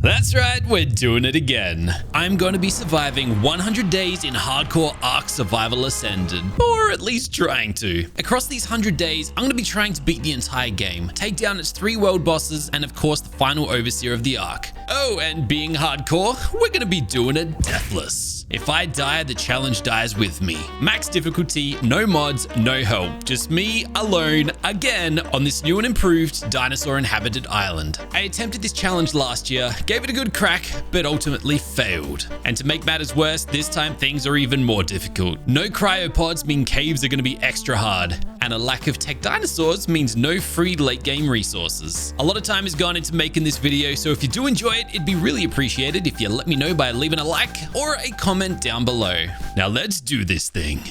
That's right, we're doing it again. I'm going to be surviving 100 days in hardcore ARK Survival Ascended, or at least trying to. Across these 100 days, I'm going to be trying to beat the entire game, take down its 3 world bosses, and of course the final overseer of the ARK. Oh, and being hardcore, we're going to be doing it deathless. If I die, the challenge dies with me. Max difficulty, no mods, no help. Just me, alone, again, on this new and improved dinosaur-inhabited island. I attempted this challenge last year, gave it a good crack, but ultimately failed. And to make matters worse, this time things are even more difficult. No cryopods mean caves are going to be extra hard. And a lack of tech dinosaurs means no free late game resources. A lot of time has gone into making this video, so if you do enjoy it, it'd be really appreciated if you let me know by leaving a like or a comment down below. Now let's do this thing.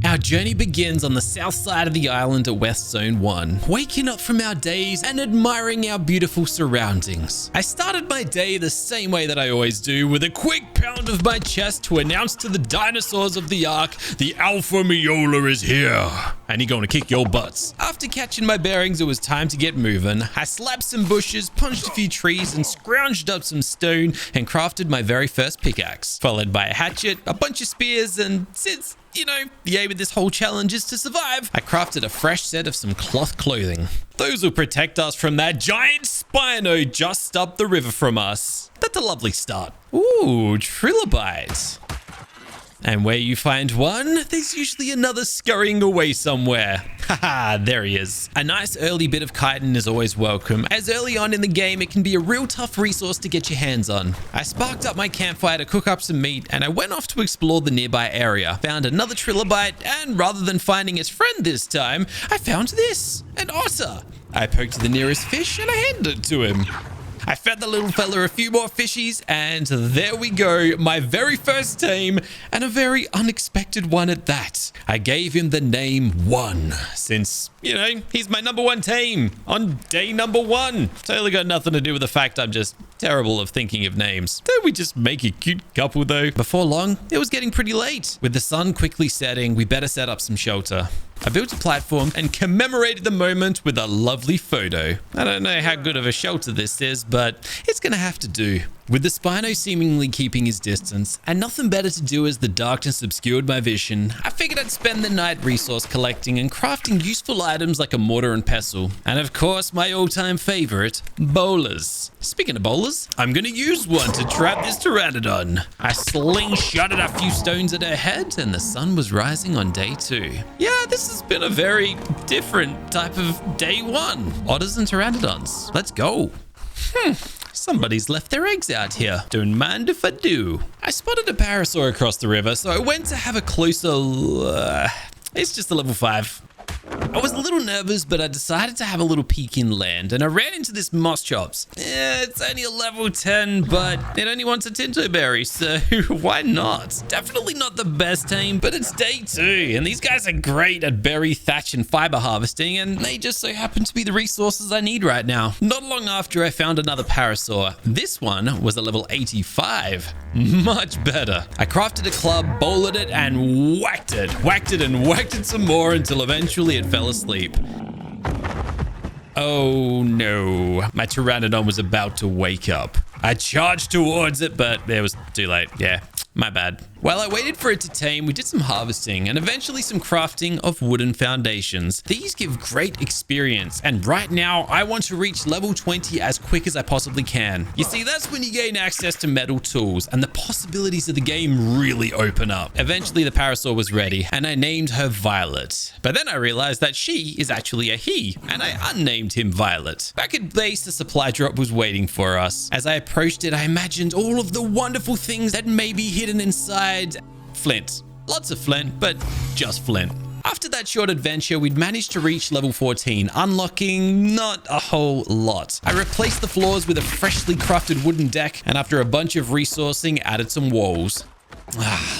Our journey begins on the south side of the island at West Zone 1, waking up from our days and admiring our beautiful surroundings. I started my day the same way that I always do, with a quick pound of my chest to announce to the dinosaurs of the ARK, the Alpha Meola is here, and he gonna kick your butts. After catching my bearings, it was time to get moving. I slapped some bushes, punched a few trees, and scrounged up some stone and crafted my very first pickaxe, followed by a hatchet, a bunch of spears, and since you know, the aim of this whole challenge is to survive, I crafted a fresh set of some cloth clothing. Those will protect us from that giant Spino just up the river from us. That's a lovely start. Ooh, trilobites. And where you find one, there's usually another scurrying away somewhere. Haha, there he is. A nice early bit of chitin is always welcome, as early on in the game it can be a real tough resource to get your hands on. I sparked up my campfire to cook up some meat, and I went off to explore the nearby area. Found another trilobite, and rather than finding its friend this time, I found this, an otter. I poked the nearest fish and I handed it to him. I fed the little fella a few more fishies, and there we go, my very first tame, and a very unexpected one at that. I gave him the name 1, since, you know, he's my #1 tame on day #1. Totally got nothing to do with the fact I'm just terrible of thinking of names. Don't we just make a cute couple though? Before long, it was getting pretty late. With the sun quickly setting, we better set up some shelter. I built a platform and commemorated the moment with a lovely photo. I don't know how good of a shelter this is, but it's gonna have to do. With the Spino seemingly keeping his distance, and nothing better to do as the darkness obscured my vision, I figured I'd spend the night resource collecting and crafting useful items like a mortar and pestle. And of course, my all-time favorite, bowlers. Speaking of bowlers, I'm gonna use one to trap this pteranodon. I slingshotted a few stones at her head, and the sun was rising on day 2. Yeah, this has been a very different type of day 1. Otters and pteranodons. Let's go. Somebody's left their eggs out here. Don't mind if I do. I spotted a parasaur across the river, so I went to have a closer it's just a level 5. I was a little nervous, but I decided to have a little peek inland, and I ran into this moss chops. It's only a level 10, but it only wants a tinto berry, so why not? Definitely not the best tame, but it's day 2, and these guys are great at berry, thatch, and fiber harvesting, and they just so happen to be the resources I need right now. Not long after, I found another parasaur. This one was a level 85. Much better. I crafted a club, bowled it, and whacked it and whacked it some more until eventually it fell asleep. Oh no, my pteranodon was about to wake up. I charged towards it, but it was too late. Yeah, my bad. While I waited for it to tame, we did some harvesting and eventually some crafting of wooden foundations. These give great experience, and right now I want to reach level 20 as quick as I possibly can. You see, that's when you gain access to metal tools and the possibilities of the game really open up. Eventually the parasaur was ready and I named her Violet. But then I realized that she is actually a he, and I unnamed him Violet. Back at base, the supply drop was waiting for us. As I approached it, I imagined all of the wonderful things that may be hidden inside. Flint. Lots of flint, but just flint. After that short adventure, we'd managed to reach level 14, unlocking not a whole lot. I replaced the floors with a freshly crafted wooden deck, and after a bunch of resourcing, added some walls.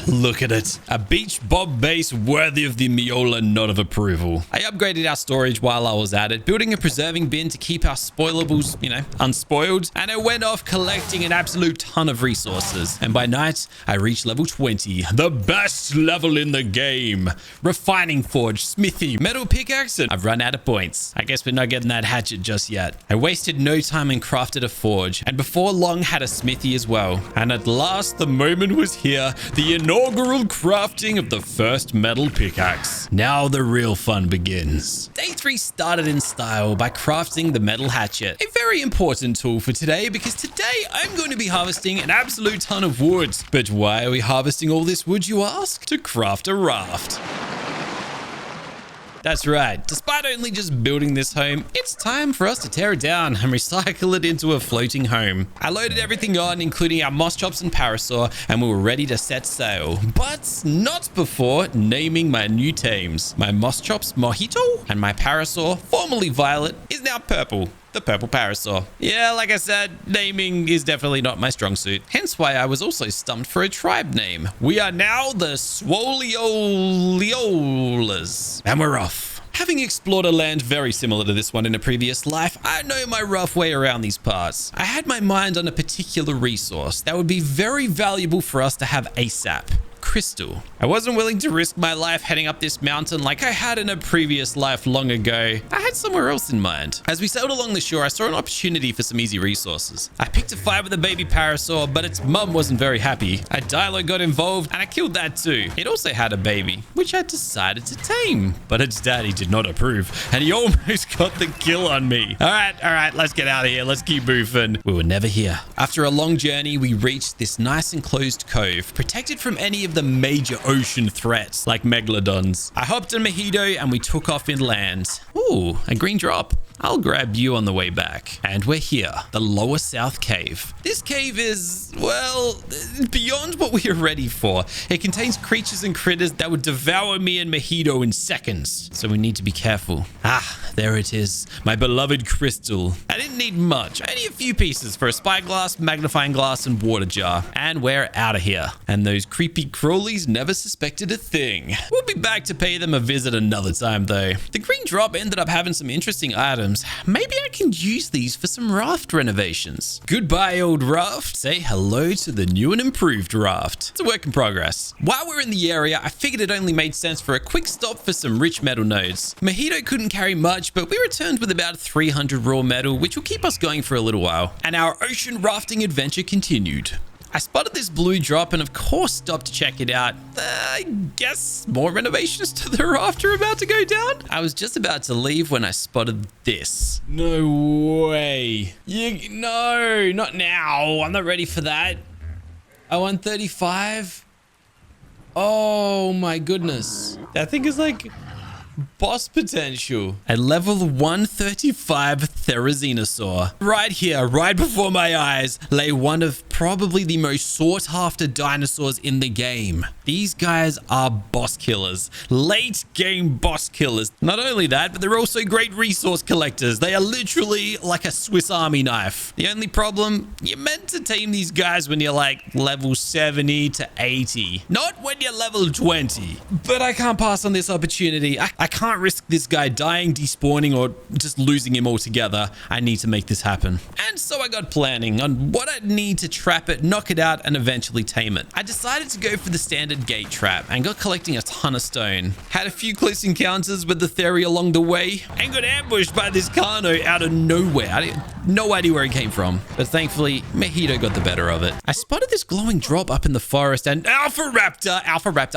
Look at it. A beach bob base worthy of the Miola nod of approval. I upgraded our storage while I was at it, building a preserving bin to keep our spoilables, unspoiled. And I went off collecting an absolute ton of resources. And by night, I reached level 20, the best level in the game. Refining forge, smithy, metal pickaxe, and I've run out of points. I guess we're not getting that hatchet just yet. I wasted no time and crafted a forge, and before long had a smithy as well. And at last, the moment was here. The inaugural crafting of the first metal pickaxe. Now the real fun begins. Day 3 started in style by crafting the metal hatchet. A very important tool for today because today I'm going to be harvesting an absolute ton of wood. But why are we harvesting all this wood, you ask? To craft a raft. That's right. Despite only just building this home, it's time for us to tear it down and recycle it into a floating home. I loaded everything on, including our moss chops and parasaur, and we were ready to set sail. But not before naming my new tames. My moss chops, Mojito, and my parasaur, formerly Violet, is now purple. The purple parasaur. Yeah, like I said, naming is definitely not my strong suit. Hence why I was also stumped for a tribe name. We are now the Swoliolas. And we're off. Having explored a land very similar to this one in a previous life, I know my rough way around these parts. I had my mind on a particular resource that would be very valuable for us to have ASAP. Crystal. I wasn't willing to risk my life heading up this mountain like I had in a previous life long ago. I had somewhere else in mind. As we sailed along the shore, I saw an opportunity for some easy resources. I picked a fight with a baby parasaur, but its mum wasn't very happy. A Dilo got involved, and I killed that too. It also had a baby, which I decided to tame, but its daddy did not approve, and he almost got the kill on me. All right, let's get out of here. Let's keep moving. We were never here. After a long journey, we reached this nice enclosed cove, protected from any of the major ocean threats like megalodons. I hopped on Mojito and we took off inland. Ooh, a green drop. I'll grab you on the way back. And we're here, the Lower South Cave. This cave is, well, beyond what we are ready for. It contains creatures and critters that would devour me and Mojito in seconds. So we need to be careful. Ah, there it is. My beloved crystal. I didn't need much. Only a few pieces for a spyglass, magnifying glass, and water jar. And we're out of here. And those creepy crawlies never suspected a thing. We'll be back to pay them a visit another time though. The green drop ended up having some interesting items. Maybe I can use these for some raft renovations. Goodbye, old raft. Say hello to the new and improved raft. It's a work in progress. While we're in the area, I figured it only made sense for a quick stop for some rich metal nodes. Mojito couldn't carry much, but we returned with about 300 raw metal, which will keep us going for a little while. And our ocean rafting adventure continued. I spotted this blue drop and of course stopped to check it out. I guess more renovations to the raft are about to go down. I was just about to leave when I spotted this. No way. No, not now. I'm not ready for that. Oh, 135. Oh my goodness. That thing is like boss potential. A level 135 Therizinosaur. Right here, right before my eyes, lay one of probably the most sought after dinosaurs in the game. These guys are boss killers. Late game boss killers. Not only that, but they're also great resource collectors. They are literally like a Swiss Army knife. The only problem, you're meant to tame these guys when you're like level 70 to 80. Not when you're level 20. But I can't pass on this opportunity. I can't risk this guy dying, despawning, or just losing him altogether. I need to make this happen. And so I got planning on what I'd need to trap it, knock it out, and eventually tame it. I decided to go for the standard gate trap and got collecting a ton of stone. Had a few close encounters with the Theory along the way and got ambushed by this Carno out of nowhere. I had no idea where he came from. But thankfully, Mojito got the better of it. I spotted this glowing drop up in the forest and Alpha Raptor,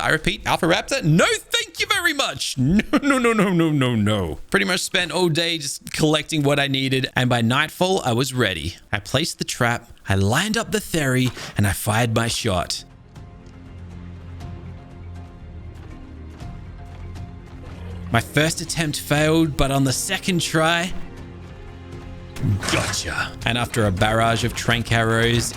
I repeat, Alpha Raptor, no thank you very much. No. Pretty much spent all day just collecting what I needed, and by nightfall, I was ready. I placed the trap, I lined up the Theory, and I fired my shot. My first attempt failed, but on the second try, gotcha. And after a barrage of trank arrows,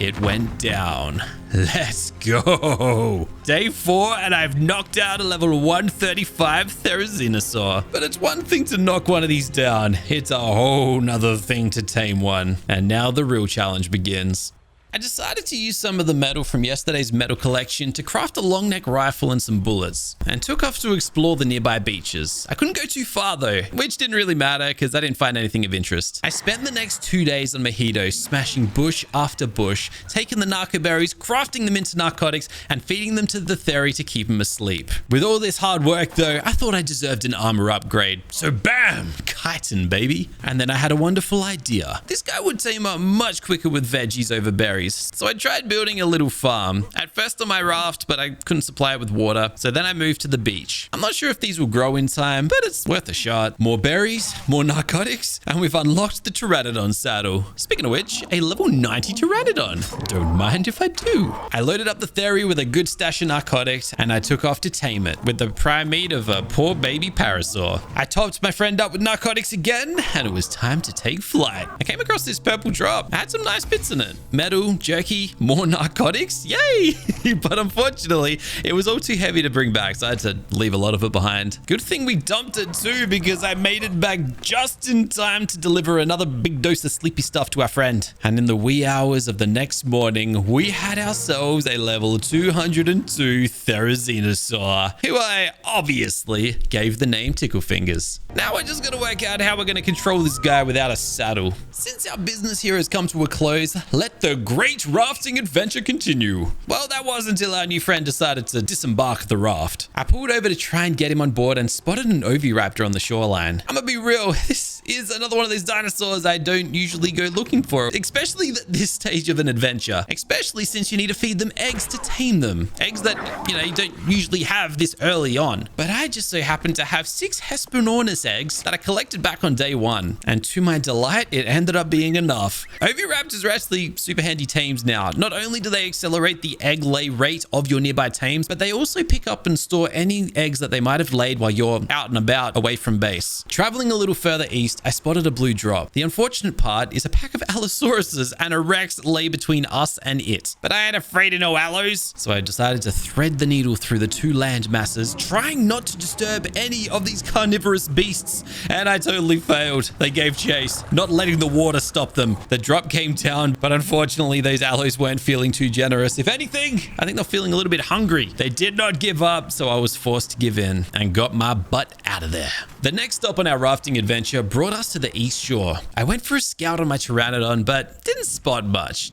it went down. Let's go. Day 4 and I've knocked out a level 135 Therizinosaur. But it's one thing to knock one of these down. It's a whole nother thing to tame one. And now the real challenge begins. I decided to use some of the metal from yesterday's metal collection to craft a long neck rifle and some bullets, and took off to explore the nearby beaches. I couldn't go too far though, which didn't really matter because I didn't find anything of interest. I spent the next 2 days on Mojito, smashing bush after bush, taking the narco berries, crafting them into narcotics, and feeding them to the Theory to keep him asleep. With all this hard work though, I thought I deserved an armor upgrade. So bam! Chitin, baby. And then I had a wonderful idea. This guy would team up much quicker with veggies over berries. So I tried building a little farm. At first on my raft, but I couldn't supply it with water. So then I moved to the beach. I'm not sure if these will grow in time, but it's worth a shot. More berries, more narcotics, and we've unlocked the Pteranodon saddle. Speaking of which, a level 90 Pteranodon. Don't mind if I do. I loaded up the Theory with a good stash of narcotics, and I took off to tame it with the prime meat of a poor baby parasaur. I topped my friend up with narcotics again, and it was time to take flight. I came across this purple drop. It had some nice bits in it. Metal, jerky, more narcotics. Yay! But unfortunately, it was all too heavy to bring back, so I had to leave a lot of it behind. Good thing we dumped it too, because I made it back just in time to deliver another big dose of sleepy stuff to our friend. And in the wee hours of the next morning, we had ourselves a level 202 Therizinosaur, who I obviously gave the name Tickle Fingers. Now we're just gonna work out how we're gonna control this guy without a saddle. Since our business here has come to a close, let the great rafting adventure continue. Well, that was until our new friend decided to disembark the raft. I pulled over to try and get him on board and spotted an oviraptor on the shoreline. I'm gonna be real, this is another one of those dinosaurs I don't usually go looking for, especially at this stage of an adventure, especially since you need to feed them eggs to tame them. Eggs that, you don't usually have this early on. But I just so happened to have 6 Hesperornis eggs that I collected back on day 1. And to my delight, it ended up being enough. Oviraptors are actually super handy tames now. Not only do they accelerate the egg lay rate of your nearby tames, but they also pick up and store any eggs that they might have laid while you're out and about away from base. Traveling a little further east, I spotted a blue drop. The unfortunate part is a pack of Allosauruses and a Rex lay between us and it. But I ain't afraid of no allos, so I decided to thread the needle through the 2 land masses, trying not to disturb any of these carnivorous beasts. And I totally failed. They gave chase, not letting the water stop them. The drop came down, but unfortunately those allos weren't feeling too generous. If anything, I think they're feeling a little bit hungry. They did not give up, so I was forced to give in and got my butt out of there. The next stop on our rafting adventure brought us to the east shore. I went for a scout on my Pteranodon, but didn't spot much.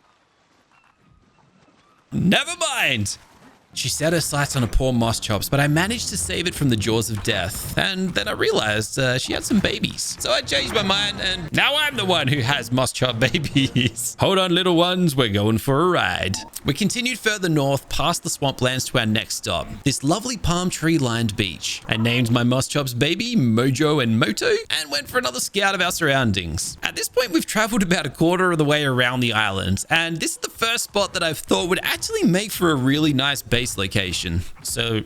Never mind. She set her sights on a poor moss chops, but I managed to save it from the jaws of death. And then I realized she had some babies. So I changed my mind, and now I'm the one who has moss chop babies. Hold on, little ones. We're going for a ride. We continued further north past the swamplands to our next stop, this lovely palm tree lined beach. I named my moss chops baby Mojo and Moto and went for another scout of our surroundings. At this point, we've traveled about a quarter of the way around the island, and this is the first spot that I've thought would actually make for a really nice base location. So,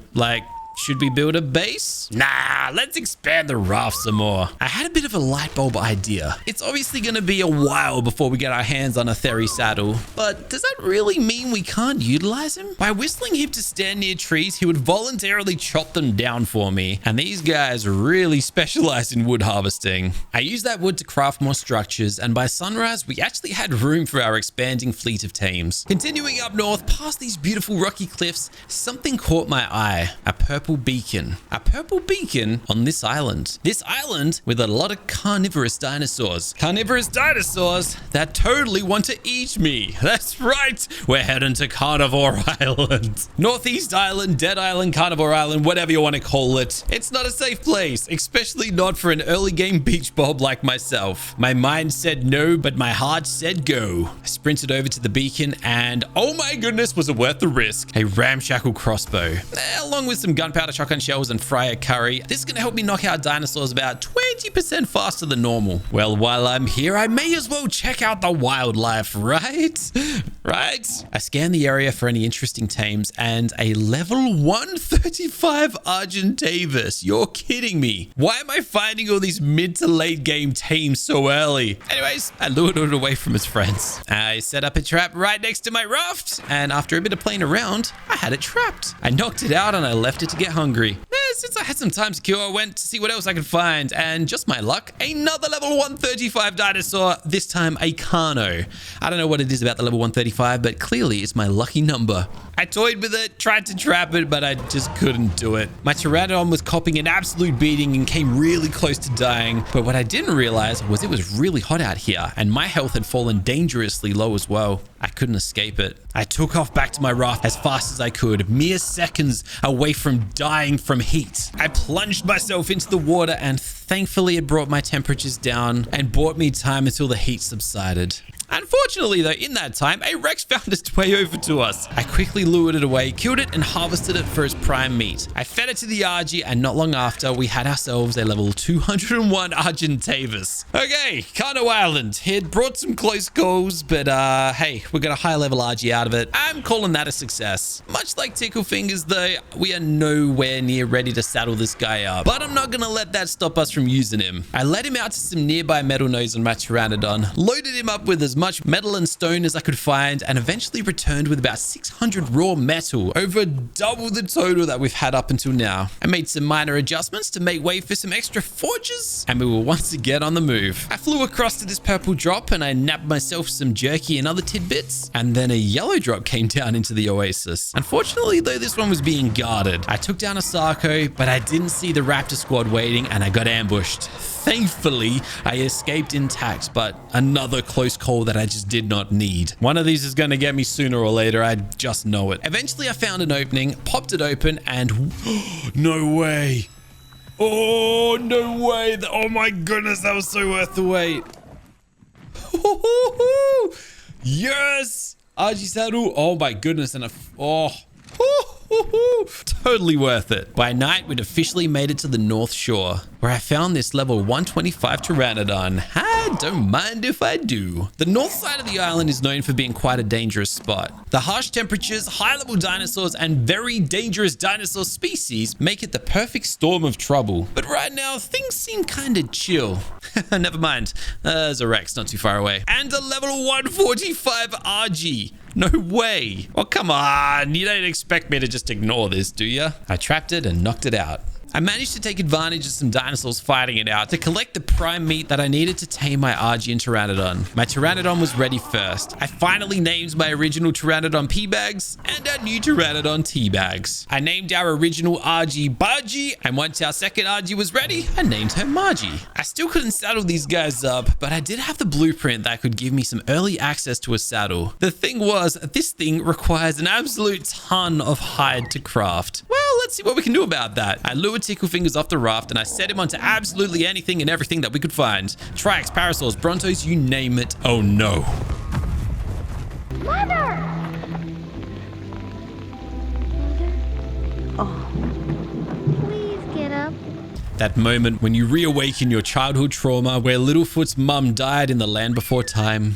should we build a base? Nah, let's expand the raft some more. I had a bit of a light bulb idea. It's obviously going to be a while before we get our hands on a Theory saddle, but does that really mean we can't utilize him? By whistling him to stand near trees, he would voluntarily chop them down for me, and these guys really specialize in wood harvesting. I used that wood to craft more structures, and by sunrise, we actually had room for our expanding fleet of tames. Continuing up north, past these beautiful rocky cliffs, something caught my eye. A purple beacon. A purple beacon on this island. This island with a lot of carnivorous dinosaurs. Carnivorous dinosaurs that totally want to eat me. That's right. We're heading to Carnivore Island. Northeast Island, Dead Island, Carnivore Island, whatever you want to call it. It's not a safe place, especially not for an early game beach bulb like myself. My mind said no, but my heart said go. I sprinted over to the beacon and oh my goodness, was it worth the risk. A ramshackle crossbow, along with some gunpowder shotgun shells and fryer curry. This is going to help me knock out dinosaurs about 20% faster than normal. Well, while I'm here, I may as well check out the wildlife, right? Right? I scanned the area for any interesting tames and a level 135 Argentavis. You're kidding me. Why am I finding all these mid to late game tames so early? Anyways, I lured it away from his friends. I set up a trap right next to my raft, and after a bit of playing around, I had it trapped. I knocked it out and I left it to get hungry. since I had some time to kill, I went to see what else I could find. And just my luck, another level 135 dinosaur, this time a Carno. I don't know what it is about the level 135, but clearly it's my lucky number. I toyed with it, tried to trap it, but I just couldn't do it. My Pteranodon was copping an absolute beating and came really close to dying. But what I didn't realize was it was really hot out here and my health had fallen dangerously low as well. I couldn't escape it. I took off back to my raft as fast as I could, mere seconds away from dying from heat. I plunged myself into the water and thankfully it brought my temperatures down and bought me time until the heat subsided. Unfortunately, though, in that time, a Rex found its way over to us. I quickly lured it away, killed it, and harvested it for its prime meat. I fed it to the RG, and not long after, we had ourselves a level 201 Argentavis. Okay, Carno Island. It brought some close calls, but hey, we got a high level RG out of it. I'm calling that a success. Much like Tickle Fingers, though, we are nowhere near ready to saddle this guy up. But I'm not gonna let that stop us from using him. I led him out to some nearby metal nodes on my Pteranodon, loaded him up with as much metal and stone as I could find, and eventually returned with about 600 raw metal, over double the total that we've had up until now. I made some minor adjustments to make way for some extra forges, and we were once again on the move. I flew across to this purple drop and I nabbed myself some jerky and other tidbits, and then a yellow drop came down into the oasis. Unfortunately, though, this one was being guarded. I took down a Sarco, but I didn't see the raptor squad waiting and I got ambushed. Thankfully, I escaped intact, but another close call that I just did not need. One of these is going to get me sooner or later. I just know it. Eventually, I found an opening, popped it open, and no way. Oh, no way. Oh my goodness, that was so worth the wait. Yes. RG saddle. Oh my goodness. And totally worth it. By night, we'd officially made it to the North Shore, where I found this level 125 Pteranodon. I don't mind if I do. The north side of the island is known for being quite a dangerous spot. The harsh temperatures, high-level dinosaurs, and very dangerous dinosaur species make it the perfect storm of trouble. But right now, things seem kind of chill. Never mind. There's a Rex not too far away. And a level 145 RG. No way. Oh, come on. You don't expect me to just ignore this, do you? I trapped it and knocked it out. I managed to take advantage of some dinosaurs fighting it out to collect the prime meat that I needed to tame my RG and Pteranodon. My Pteranodon was ready first. I finally named my original Pteranodon P-Bags and our new Pteranodon T-Bags. I named our original RG Bargy, and once our second RG was ready, I named her Margie. I still couldn't saddle these guys up, but I did have the blueprint that could give me some early access to a saddle. The thing was, this thing requires an absolute ton of hide to craft. Well, let's see what we can do about that. I lured Tickle Fingers off the raft and I set him onto absolutely anything and everything that we could find. Trikes, parasaurs, brontos, you name it. Oh no. Mother! Oh, please get up. That moment when you reawaken your childhood trauma where Littlefoot's mum died in the land before time.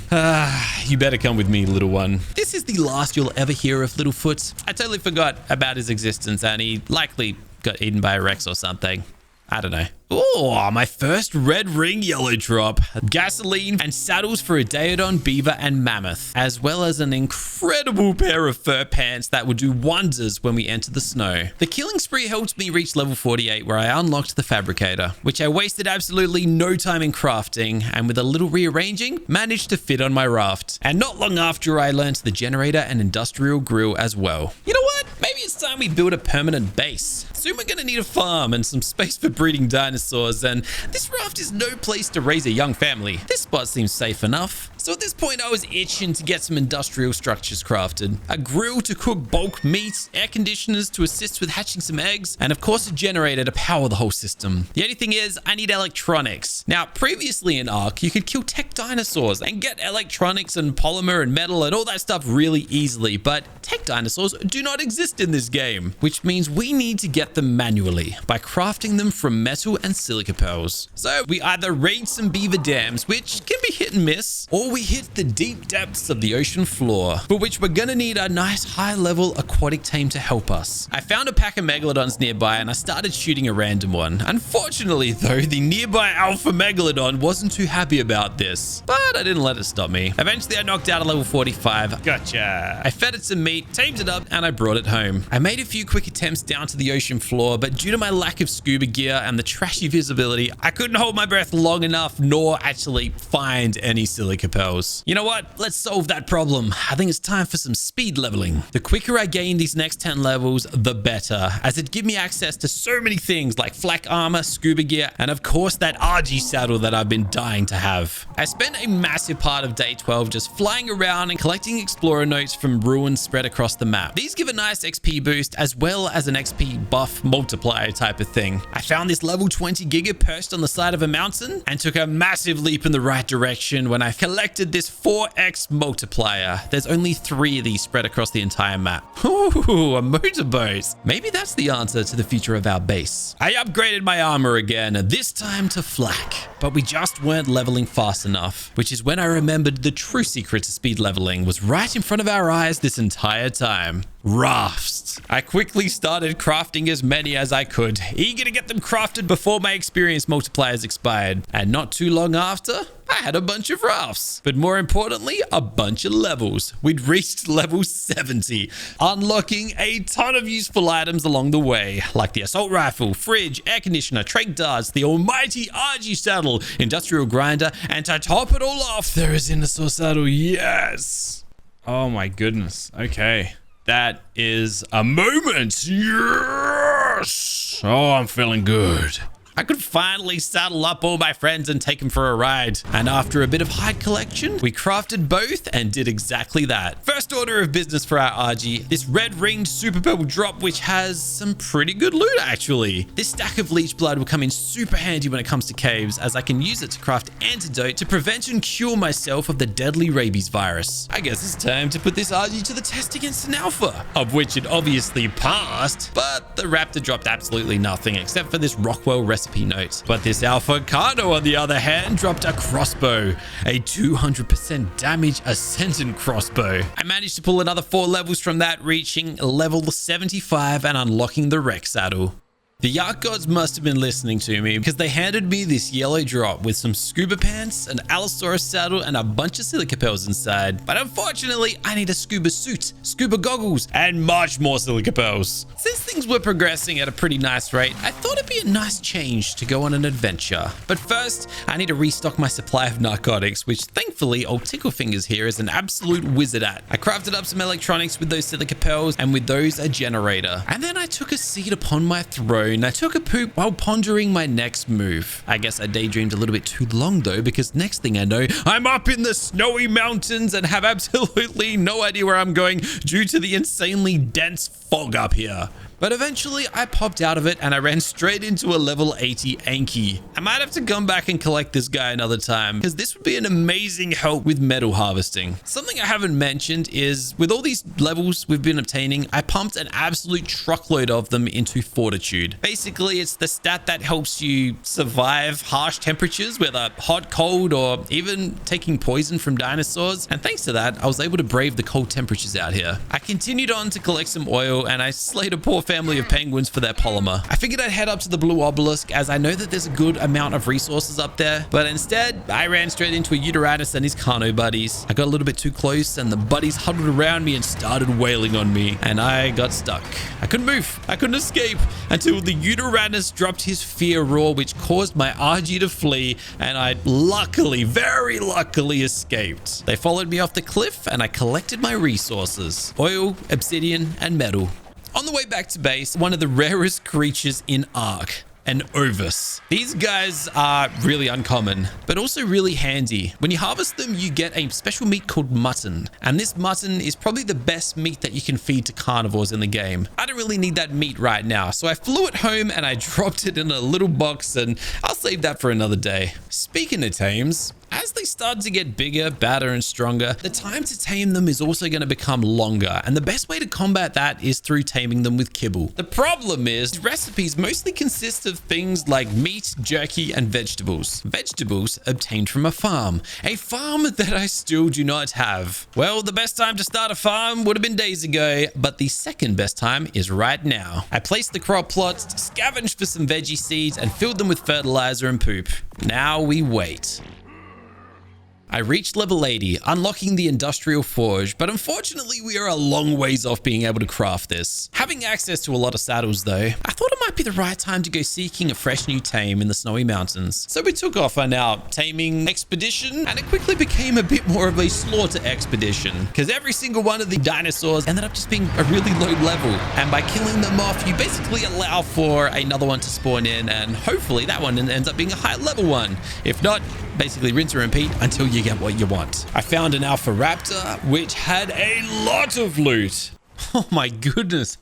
You better come with me, little one. This is the last you'll ever hear of Littlefoot. I totally forgot about his existence and he likely got eaten by a Rex or something. I don't know. Oh, my first red ring yellow drop. Gasoline and saddles for a Daodon, beaver, and mammoth, as well as an incredible pair of fur pants that will do wonders when we enter the snow. The killing spree helped me reach level 48, where I unlocked the fabricator, which I wasted absolutely no time in crafting, and with a little rearranging, managed to fit on my raft. And not long after, I learned the generator and industrial grill as well. You know what? Maybe it's time we build a permanent base. Soon we're gonna need a farm and some space for breeding dinosaurs, and this raft is no place to raise a young family. This spot seems safe enough. So at this point, I was itching to get some industrial structures crafted. A grill to cook bulk meat, air conditioners to assist with hatching some eggs, and of course a generator to power the whole system. The only thing is, I need electronics. Now, previously in ARK, you could kill tech dinosaurs and get electronics and polymer and metal and all that stuff really easily, but tech dinosaurs do not exist in this game, which means we need to get them manually by crafting them from metal and silica pearls. So we either raid some beaver dams, which can be hit and miss, or we hit the deep depths of the ocean floor, for which we're gonna need a nice high-level aquatic tame to help us. I found a pack of megalodons nearby and I started shooting a random one. Unfortunately though, the nearby alpha megalodon wasn't too happy about this, but I didn't let it stop me. Eventually I knocked out a level 45. Gotcha. I fed it some meat, tamed it up, and I brought it home. home. I made a few quick attempts down to the ocean floor, but due to my lack of scuba gear and the trashy visibility, I couldn't hold my breath long enough nor actually find any silica pearls. You know what? Let's solve that problem. I think it's time for some speed leveling. The quicker I gain these next 10 levels, the better, as it gives me access to so many things like flak armor, scuba gear, and of course that RG saddle that I've been dying to have. I spent a massive part of day 12 just flying around and collecting explorer notes from ruins spread across the map. These give a nice XP boost as well as an XP buff multiplier type of thing. I found this level 20 giga perched on the side of a mountain and took a massive leap in the right direction when I collected this 4x multiplier. There's only 3 of these spread across the entire map. Ooh, a motorboat. Maybe that's the answer to the future of our base. I upgraded my armor again, this time to flak, but we just weren't leveling fast enough, which is when I remembered the true secret to speed leveling was right in front of our eyes this entire time. Rafts. I quickly started crafting as many as I could, eager to get them crafted before my experience multipliers expired. And not too long after, I had a bunch of rafts. But more importantly, a bunch of levels. We'd reached level 70, unlocking a ton of useful items along the way, like the assault rifle, fridge, air conditioner, trade darts, the almighty RG saddle, industrial grinder, and to top it all off, there is an assault saddle. Yes. Oh my goodness. Okay. That is a moment. Yes. Oh, I'm feeling good. I could finally saddle up all my friends and take them for a ride. And after a bit of hide collection, we crafted both and did exactly that. First order of business for our RG, this red ringed super purple drop, which has some pretty good loot actually. This stack of leech blood will come in super handy when it comes to caves, as I can use it to craft antidote to prevent and cure myself of the deadly rabies virus. I guess it's time to put this RG to the test against an alpha, of which it obviously passed, but the raptor dropped absolutely nothing except for this Rockwell recipe note. But this Alpha Carno, on the other hand, dropped a crossbow, a 200% damage ascendant crossbow. I managed to pull another 4 levels from that, reaching level 75 and unlocking the Rex saddle. The ARK gods must have been listening to me, because they handed me this yellow drop with some scuba pants, an Allosaurus saddle, and a bunch of silica pearls inside. But unfortunately, I need a scuba suit, scuba goggles, and much more silica pearls. Since things were progressing at a pretty nice rate, I thought it'd be a nice change to go on an adventure. But first, I need to restock my supply of narcotics, which thankfully old Ticklefingers here is an absolute wizard at. I crafted up some electronics with those silica pearls, and with those a generator. And then I took a seat upon my throne. I took a poop while pondering my next move. I guess I daydreamed a little bit too long though, because next thing I know, I'm up in the snowy mountains and have absolutely no idea where I'm going due to the insanely dense fog up here. But eventually I popped out of it and I ran straight into a level 80 Anki. I might have to come back and collect this guy another time, because this would be an amazing help with metal harvesting. Something I haven't mentioned is with all these levels we've been obtaining, I pumped an absolute truckload of them into fortitude. Basically, it's the stat that helps you survive harsh temperatures, whether hot, cold, or even taking poison from dinosaurs. And thanks to that, I was able to brave the cold temperatures out here. I continued on to collect some oil and I slayed a poor family of penguins for their polymer. I figured I'd head up to the blue obelisk, as I know that there's a good amount of resources up there, but instead I ran straight into a Uteratus and his Carno buddies. I got a little bit too close and the buddies huddled around me and started wailing on me, and I got stuck. I couldn't move, I couldn't escape until the Uteratus dropped his fear roar, which caused my RG to flee, and I luckily, very luckily escaped. They followed me off the cliff and I collected my resources: oil, obsidian, and metal. On the way back to base, one of the rarest creatures in ARK, an Ovis. These guys are really uncommon, but also really handy. When you harvest them, you get a special meat called mutton, and this mutton is probably the best meat that you can feed to carnivores in the game. I don't really need that meat right now, so I flew it home and I dropped it in a little box, and I'll save that for another day. Speaking of tames, as they start to get bigger, badder, and stronger, the time to tame them is also going to become longer, and the best way to combat that is through taming them with kibble. The problem is, recipes mostly consist of things like meat, jerky, and vegetables. Vegetables obtained from a farm that I still do not have. Well, the best time to start a farm would have been days ago, but the second best time is right now. I placed the crop plots, scavenged for some veggie seeds, and filled them with fertilizer and poop. Now we wait. I reached level 80, unlocking the Industrial Forge, but unfortunately we are a long ways off being able to craft this. Having access to a lot of saddles though, I thought it might be the right time to go seeking a fresh new tame in the snowy mountains. So we took off on our taming expedition, and it quickly became a bit more of a slaughter expedition, because every single one of the dinosaurs ended up just being a really low level, and by killing them off, you basically allow for another one to spawn in, and hopefully that one ends up being a high level one. If not, basically rinse and repeat until you get what you want. I found an alpha raptor, which had a lot of loot. Oh my goodness.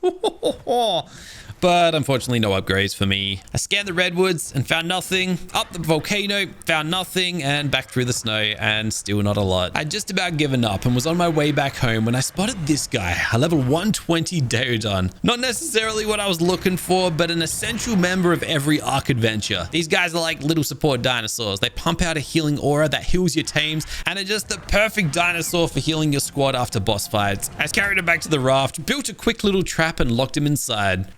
But unfortunately no upgrades for me. I scanned the redwoods and found nothing. Up the volcano, found nothing, and back through the snow, and still not a lot. I'd just about given up and was on my way back home when I spotted this guy, a level 120 Daeodon. Not necessarily what I was looking for, but an essential member of every ARK adventure. These guys are like little support dinosaurs. They pump out a healing aura that heals your tames, and are just the perfect dinosaur for healing your squad after boss fights. I carried him back to the raft, built a quick little trap, and locked him inside.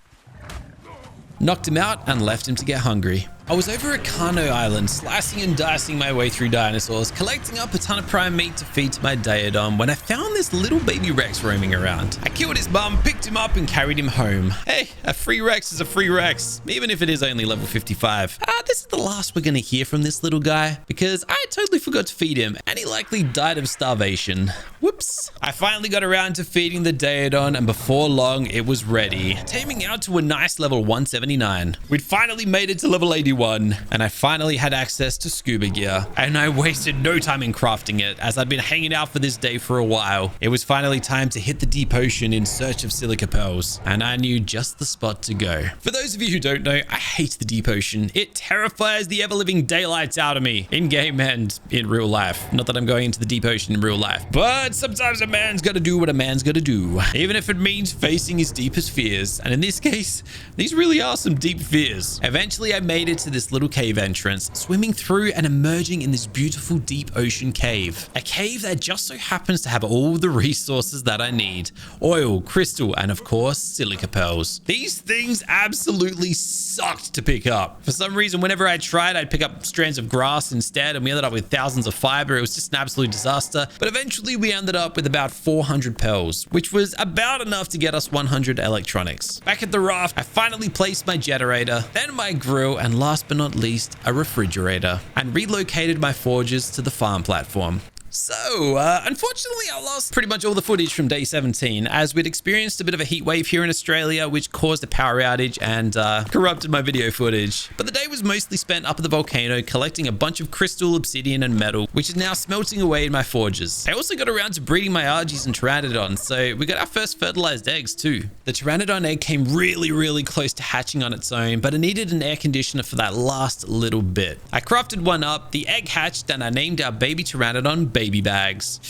Knocked him out and left him to get hungry. I was over at Kano Island, slicing and dicing my way through dinosaurs, collecting up a ton of prime meat to feed to my Daeodon, when I found this little baby Rex roaming around. I killed his mum, picked him up, and carried him home. Hey, a free Rex is a free Rex, even if it is only level 55. This is the last we're gonna hear from this little guy, because I totally forgot to feed him, and he likely died of starvation. Whoops. I finally got around to feeding the Daeodon, and before long, it was ready, taming out to a nice level 179. We'd finally made it to level 81. And I finally had access to scuba gear, and I wasted no time in crafting it, as I'd been hanging out for this day for a while. It was finally time to hit the deep ocean in search of silica pearls, and I knew just the spot to go. For those of you who don't know, I hate the deep ocean. It terrifies the ever-living daylights out of me, in game and in real life. Not that I'm going into the deep ocean in real life, but sometimes a man's gotta do what a man's gotta do, even if it means facing his deepest fears. And in this case, these really are some deep fears. Eventually I made it to this little cave entrance, swimming through and emerging in this beautiful deep ocean cave. A cave that just so happens to have all the resources that I need. Oil, crystal, and of course, silica pearls. These things absolutely sucked to pick up. For some reason, whenever I tried, I'd pick up strands of grass instead, and we ended up with thousands of fiber. It was just an absolute disaster. But eventually we ended up with about 400 pearls, which was about enough to get us 100 electronics. Back at the raft, I finally placed my generator, then my grill, and last but not least, a refrigerator, and relocated my forges to the farm platform. So, unfortunately, I lost pretty much all the footage from day 17, as we'd experienced a bit of a heat wave here in Australia, which caused a power outage and corrupted my video footage. But the day was mostly spent up at the volcano, collecting a bunch of crystal, obsidian, and metal, which is now smelting away in my forges. I also got around to breeding my Argies and Pteranodons, so we got our first fertilized eggs too. The Pteranodon egg came really close to hatching on its own, but it needed an air conditioner for that last little bit. I crafted one up, the egg hatched, and I named our baby Pteranodon Baby Bags.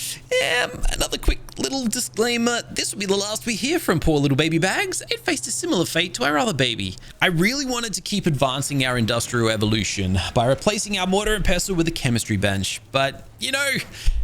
Another quick little disclaimer, this will be the last we hear from poor little Baby Bags. It faced a similar fate to our other baby. I really wanted to keep advancing our industrial evolution by replacing our mortar and pestle with a chemistry bench, but you know,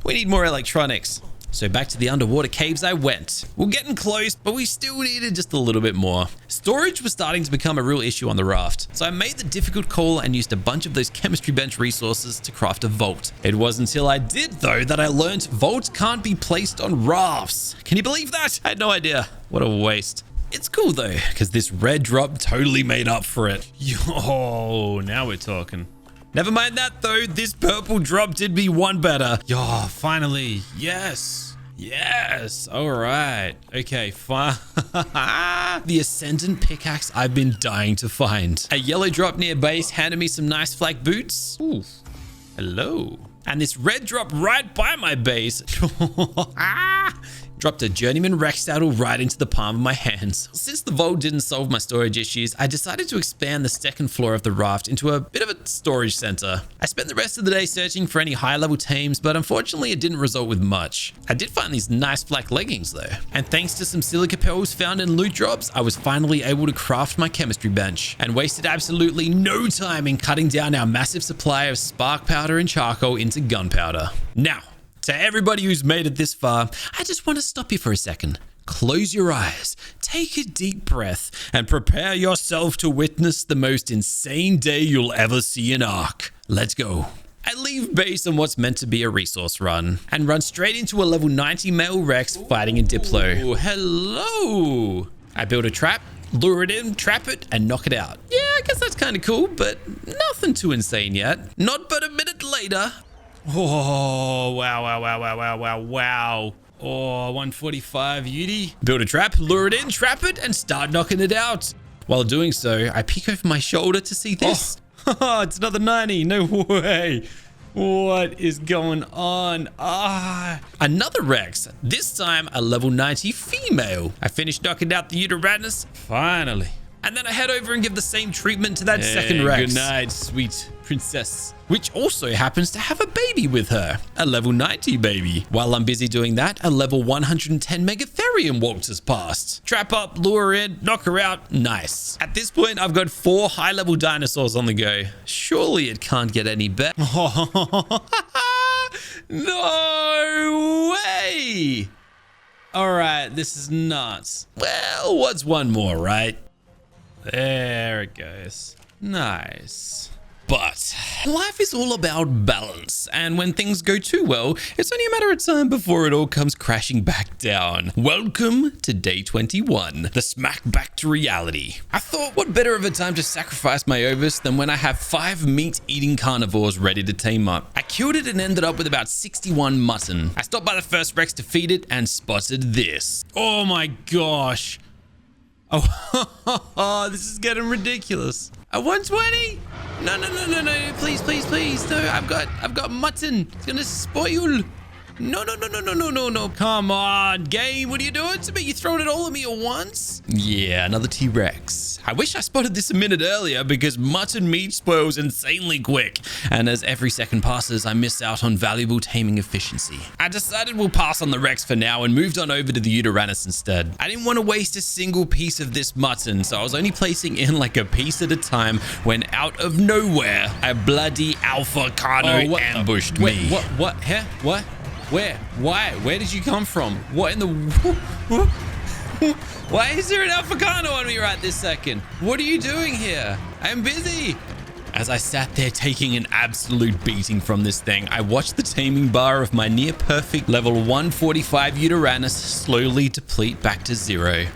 we need more electronics. So back to the underwater caves I went. We're getting close, but we still needed just a little bit more. Storage was starting to become a real issue on the raft, so I made the difficult call and used a bunch of those chemistry bench resources to craft a vault. It wasn't until I did, though, that I learned vaults can't be placed on rafts. Can you believe that? I had no idea. What a waste. It's cool though, because this red drop totally made up for it. Yo, now we're talking. Never mind that though, this purple drop did me one better. Yo, finally. Yes. Yes. All right. Okay, fine. The Ascendant pickaxe I've been dying to find. A yellow drop near base handed me some nice flak boots. Ooh. Hello. And this red drop right by my base. Dropped a Journeyman Rex saddle right into the palm of my hands. Since the vault didn't solve my storage issues, I decided to expand the second floor of the raft into a bit of a storage center. I spent the rest of the day searching for any high-level tames, but unfortunately it didn't result with much. I did find these nice black leggings though, and thanks to some silica pearls found in loot drops, I was finally able to craft my chemistry bench, and wasted absolutely no time in cutting down our massive supply of spark powder and charcoal into gunpowder. Now, to everybody who's made it this far, I just want to stop you for a second. Close your eyes, take a deep breath, and prepare yourself to witness the most insane day you'll ever see in ARK. Let's go. I leave base on what's meant to be a resource run and run straight into a level 90 male Rex fighting a Diplo. Oh, hello. I build a trap, lure it in, trap it, and knock it out. Yeah, I guess that's kind of cool, but nothing too insane yet. Not but a minute later. Oh, wow. Oh, 145 Yudi. Build a trap, lure it in, trap it, and start knocking it out. While doing so, I peek over my shoulder to see this. Oh, it's another 90. No way. What is going on? Another Rex. This time a level 90 female. I finished knocking out the Uranus. Finally. And then I head over and give the same treatment to that second Rex. Good night, sweet princess. Which also happens to have a baby with her. A level 90 baby. While I'm busy doing that, a level 110 Megatherium walks us past. Trap up, lure in, knock her out. Nice. At this point, I've got 4 high-level dinosaurs on the go. Surely it can't get any better. No way! Alright, this is nuts. Well, what's one more, right? There it goes. Nice. But life is all about balance, and when things go too well, it's only a matter of time before it all comes crashing back down. Welcome to day 21, the smack back to reality. I thought, what better of a time to sacrifice my Ovis than when I have 5 meat-eating carnivores ready to tame up. I killed it and ended up with about 61 mutton. I stopped by the first Rex to feed it and spotted this. Oh my gosh. Oh, this is getting ridiculous. A 120? No. Please. No, I've got mutton. It's gonna spoil. No. Come on, game. What are you doing to me? You throwing it all at me at once? Yeah, another T-Rex. I wish I spotted this a minute earlier because mutton meat spoils insanely quick. And as every second passes, I miss out on valuable taming efficiency. I decided we'll pass on the Rex for now and moved on over to the Uranus instead. I didn't want to waste a single piece of this mutton, so I was only placing in like a piece at a time when out of nowhere, a bloody Alpha Carno ambushed me. What? Huh? What? Where? Why? Where did you come from? What in the... Why is there an Alphacano on me right this second? What are you doing here? I'm busy. As I sat there taking an absolute beating from this thing, I watched the taming bar of my near-perfect level 145 Uranus slowly deplete back to 0.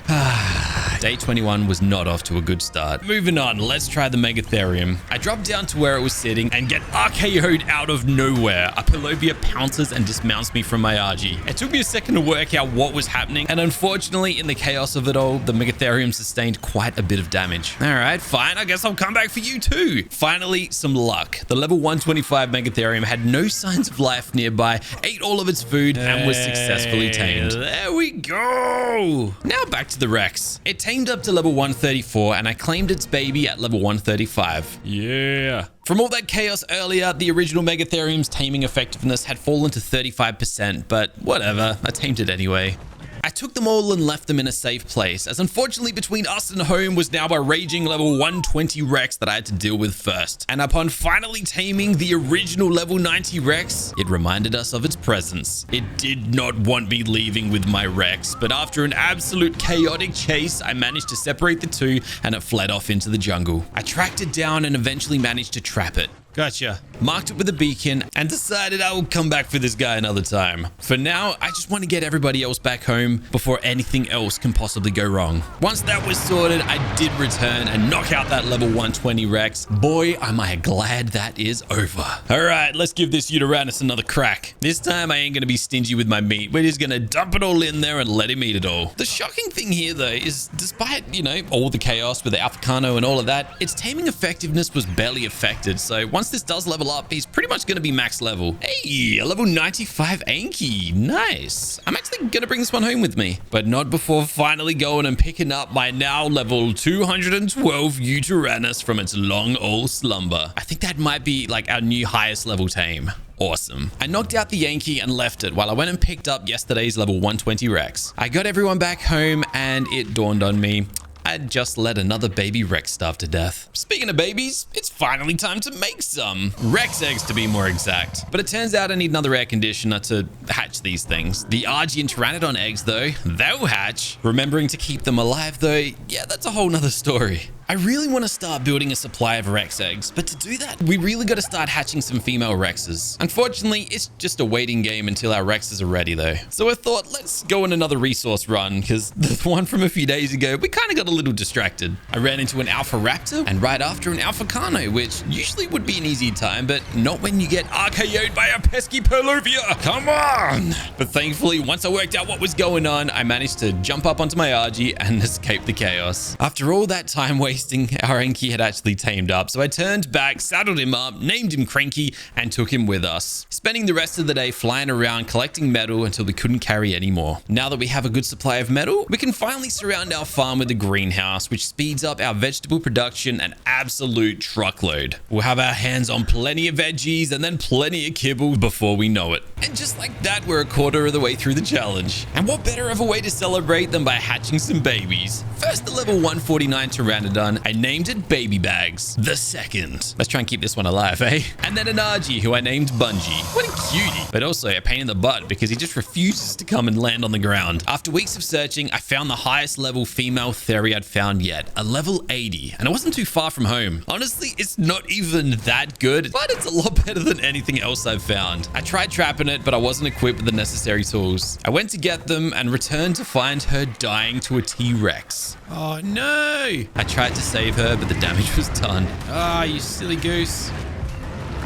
Day 21 was not off to a good start. Moving on, let's try the Megatherium. I dropped down to where it was sitting and get RKO'd out of nowhere. A Pilobia pounces and dismounts me from my RG. It took me a second to work out what was happening, and unfortunately, in the chaos of it all, the Megatherium sustained quite a bit of damage. All right, fine. I guess I'll come back for you too. Finally, some luck. The level 125 Megatherium had no signs of life nearby, ate all of its food, and was successfully tamed. There we go. Now back to the Rex. It tamed up to level 134, and I claimed its baby at level 135. Yeah. From all that chaos earlier, the original Megatherium's taming effectiveness had fallen to 35%, but whatever, I tamed it anyway. I took them all and left them in a safe place, as unfortunately between us and home was now a raging level 120 Rex that I had to deal with first. And upon finally taming the original level 90 Rex, it reminded us of its presence. It did not want me leaving with my Rex, but after an absolute chaotic chase, I managed to separate the two and it fled off into the jungle. I tracked it down and eventually managed to trap it. Gotcha. Marked it with a beacon and decided I will come back for this guy another time. For now, I just want to get everybody else back home before anything else can possibly go wrong. Once that was sorted, I did return and knock out that level 120 Rex. Boy, am I glad that is over. All right, let's give this Uranus another crack. This time, I ain't going to be stingy with my meat. We're just going to dump it all in there and let him eat it all. The shocking thing here, though, is despite, all the chaos with the Alphacano and all of that, its taming effectiveness was barely affected. So once this does level up, he's pretty much going to be max level. Hey, a level 95 Anki. Nice. I'm actually going to bring this one home with me, but not before finally going and picking up my now level 212 Uranus from its long old slumber. I think that might be like our new highest level tame. Awesome. I knocked out the Yankee and left it while I went and picked up yesterday's level 120 Rex. I got everyone back home and it dawned on me. I'd just let another baby Rex starve to death. Speaking of babies, it's finally time to make some. Rex eggs to be more exact. But it turns out I need another air conditioner to hatch these things. The RG and Pteranodon eggs though, they'll hatch. Remembering to keep them alive though, yeah, that's a whole nother story. I really want to start building a supply of Rex eggs, but to do that, we really got to start hatching some female Rexes. Unfortunately, it's just a waiting game until our Rexes are ready though. So I thought, let's go on another resource run, because the one from a few days ago, we kind of got a little distracted. I ran into an Alpha Raptor, and right after an Alpha Carno, which usually would be an easy time, but not when you get RKO'd by a pesky Perlovia. Come on! But thankfully, once I worked out what was going on, I managed to jump up onto my RG and escape the chaos. After all that time wasting, our Enki had actually tamed up, so I turned back, saddled him up, named him Cranky, and took him with us, spending the rest of the day flying around collecting metal until we couldn't carry any more. Now that we have a good supply of metal, we can finally surround our farm with a greenhouse, which speeds up our vegetable production an absolute truckload. We'll have our hands on plenty of veggies and then plenty of kibble before we know it. And just like that, we're a quarter of the way through the challenge. And what better of a way to celebrate than by hatching some babies? First, the level 149 Pteranodon, I named it Baby Bags. The second. Let's try and keep this one alive, eh? And then an RG who I named Bungie. What a cutie. But also a pain in the butt because he just refuses to come and land on the ground. After weeks of searching, I found the highest level female Theri I'd found yet, a level 80. And it wasn't too far from home. Honestly, it's not even that good, but it's a lot better than anything else I've found. I tried trapping it, but I wasn't equipped with the necessary tools. I went to get them and returned to find her dying to a T-Rex. Oh no! I tried to save her, but the damage was done. Ah, you silly goose.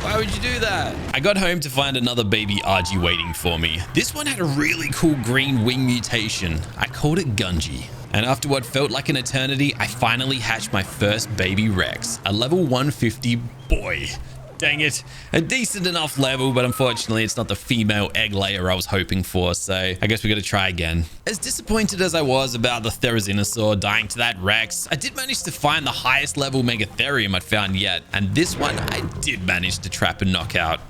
Why would you do that? I got home to find another baby RG waiting for me. This one had a really cool green wing mutation. I called it Gunji. And after what felt like an eternity, I finally hatched my first baby Rex, a level 150 boy. Dang it. A decent enough level, but unfortunately it's not the female egg layer I was hoping for, so I guess we got to try again. As disappointed as I was about the Therizinosaur dying to that Rex, I did manage to find the highest level Megatherium I'd found yet, and this one I did manage to trap and knock out.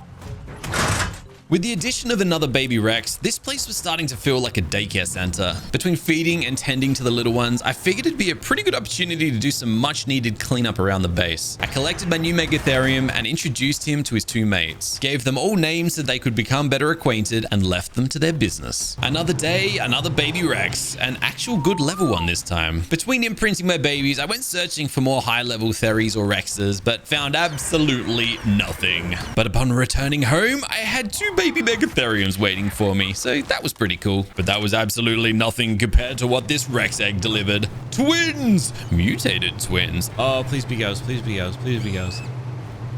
With the addition of another baby Rex, this place was starting to feel like a daycare center. Between feeding and tending to the little ones, I figured it'd be a pretty good opportunity to do some much needed cleanup around the base. I collected my new Megatherium and introduced him to his two mates, gave them all names so they could become better acquainted, and left them to their business. Another day, another baby Rex, an actual good level one this time. Between imprinting my babies, I went searching for more high level Theris or Rexes, but found absolutely nothing. But upon returning home, I had two baby Megatheriums waiting for me, so that was pretty cool. But that was absolutely nothing compared to what this Rex egg delivered. Twins! Mutated twins. Oh, please be girls. Please be girls. Please be girls.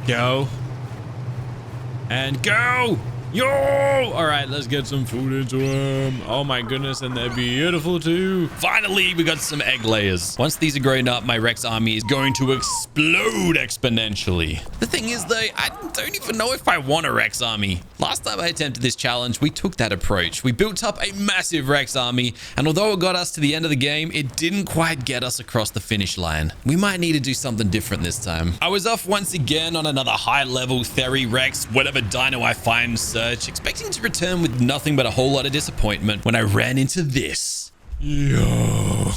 Go. And go! Yo! All right, let's get some food into them. Oh my goodness, and they're beautiful too. Finally, we got some egg layers. Once these are grown up, my Rex army is going to explode exponentially. The thing is though, I don't even know if I want a Rex army. Last time I attempted this challenge, we took that approach. We built up a massive Rex army, and although it got us to the end of the game, it didn't quite get us across the finish line. We might need to do something different this time. I was off once again on another high level Theri Rex, whatever dino I find, search, expecting to return with nothing but a whole lot of disappointment when I ran into this. Yo.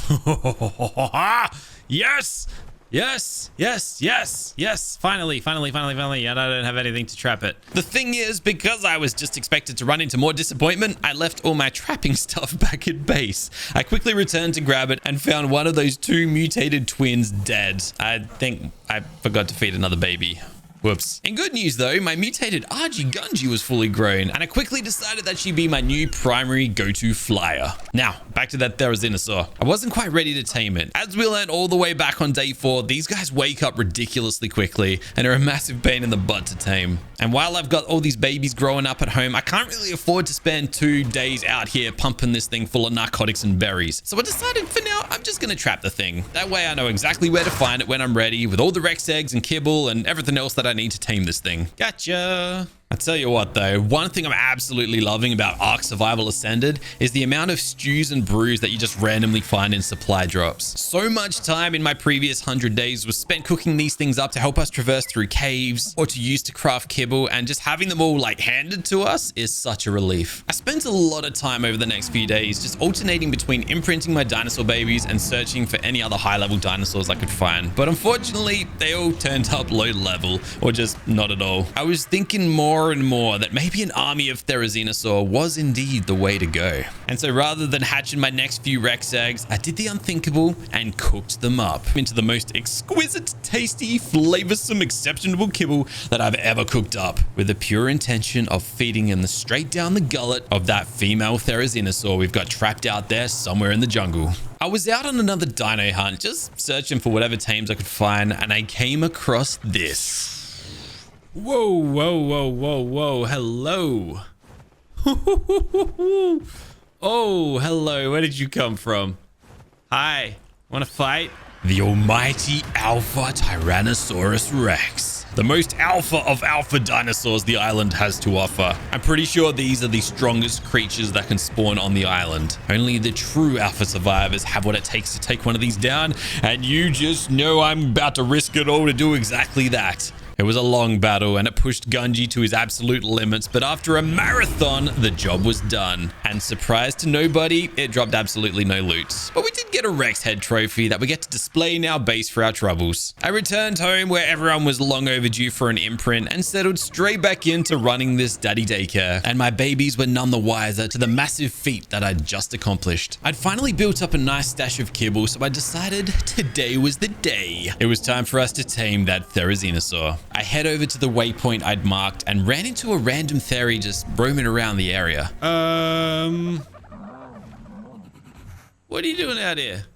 Yes! Yes, yes, yes, yes. Finally. And I don't have anything to trap it. The thing is, because I was just expected to run into more disappointment, I left all my trapping stuff back at base. I quickly returned to grab it and found one of those two mutated twins dead. I think I forgot to feed another baby. Whoops. In good news though, my mutated RG Gunji was fully grown, and I quickly decided that she'd be my new primary go-to flyer. Now, back to that Therizinosaur. I wasn't quite ready to tame it. As we learned all the way back on day 4, these guys wake up ridiculously quickly and are a massive pain in the butt to tame. And while I've got all these babies growing up at home, I can't really afford to spend 2 days out here pumping this thing full of narcotics and berries. So I decided for now, I'm just gonna trap the thing. That way I know exactly where to find it when I'm ready, with all the Rex eggs and kibble and everything else that I need to tame this thing. Gotcha. I tell you what though, one thing I'm absolutely loving about ARK Survival Ascended is the amount of stews and brews that you just randomly find in supply drops. So much time in my previous 100 days was spent cooking these things up to help us traverse through caves or to use to craft kibble, and just having them all like handed to us is such a relief. I spent a lot of time over the next few days just alternating between imprinting my dinosaur babies and searching for any other high level dinosaurs I could find. But unfortunately, they all turned up low level or just not at all. I was thinking more more and more that maybe an army of Therizinosaur was indeed the way to go. And so rather than hatching my next few Rex eggs, I did the unthinkable and cooked them up into the most exquisite, tasty, flavorsome, exceptional kibble that I've ever cooked up, with the pure intention of feeding them straight down the gullet of that female Therizinosaur we've got trapped out there somewhere in the jungle. I was out on another dino hunt, just searching for whatever tames I could find, and I came across this. Whoa, whoa, whoa, whoa, whoa, hello. Oh, hello, where did you come from? Hi, wanna fight? The almighty Alpha Tyrannosaurus Rex. The most alpha of alpha dinosaurs the island has to offer. I'm pretty sure these are the strongest creatures that can spawn on the island. Only the true alpha survivors have what it takes to take one of these down, and you just know I'm about to risk it all to do exactly that. It was a long battle and it pushed Gunji to his absolute limits, but after a marathon, the job was done. And surprise to nobody, it dropped absolutely no loot. But we did get a Rex head trophy that we get to display in our base for our troubles. I returned home where everyone was long overdue for an imprint and settled straight back into running this daddy daycare. And my babies were none the wiser to the massive feat that I'd just accomplished. I'd finally built up a nice stash of kibble, so I decided today was the day. It was time for us to tame that Therizinosaur. I head over to the waypoint I'd marked and ran into a random Theri just roaming around the area. What are you doing out here?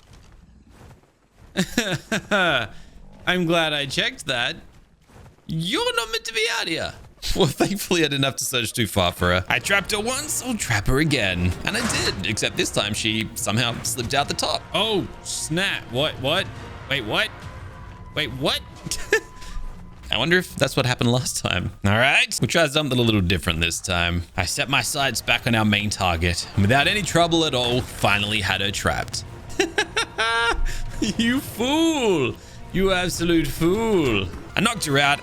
I'm glad I checked that. You're not meant to be out here. Well, thankfully I didn't have to search too far for her. I trapped her once, I'll trap her again. And I did, except this time she somehow slipped out the top. Oh, snap. What? Wait, what? Wait, what? I wonder if that's what happened last time. All right, we'll try something a little different this time. I set my sights back on our main target, and without any trouble at all, finally had her trapped. You fool! You absolute fool! I knocked her out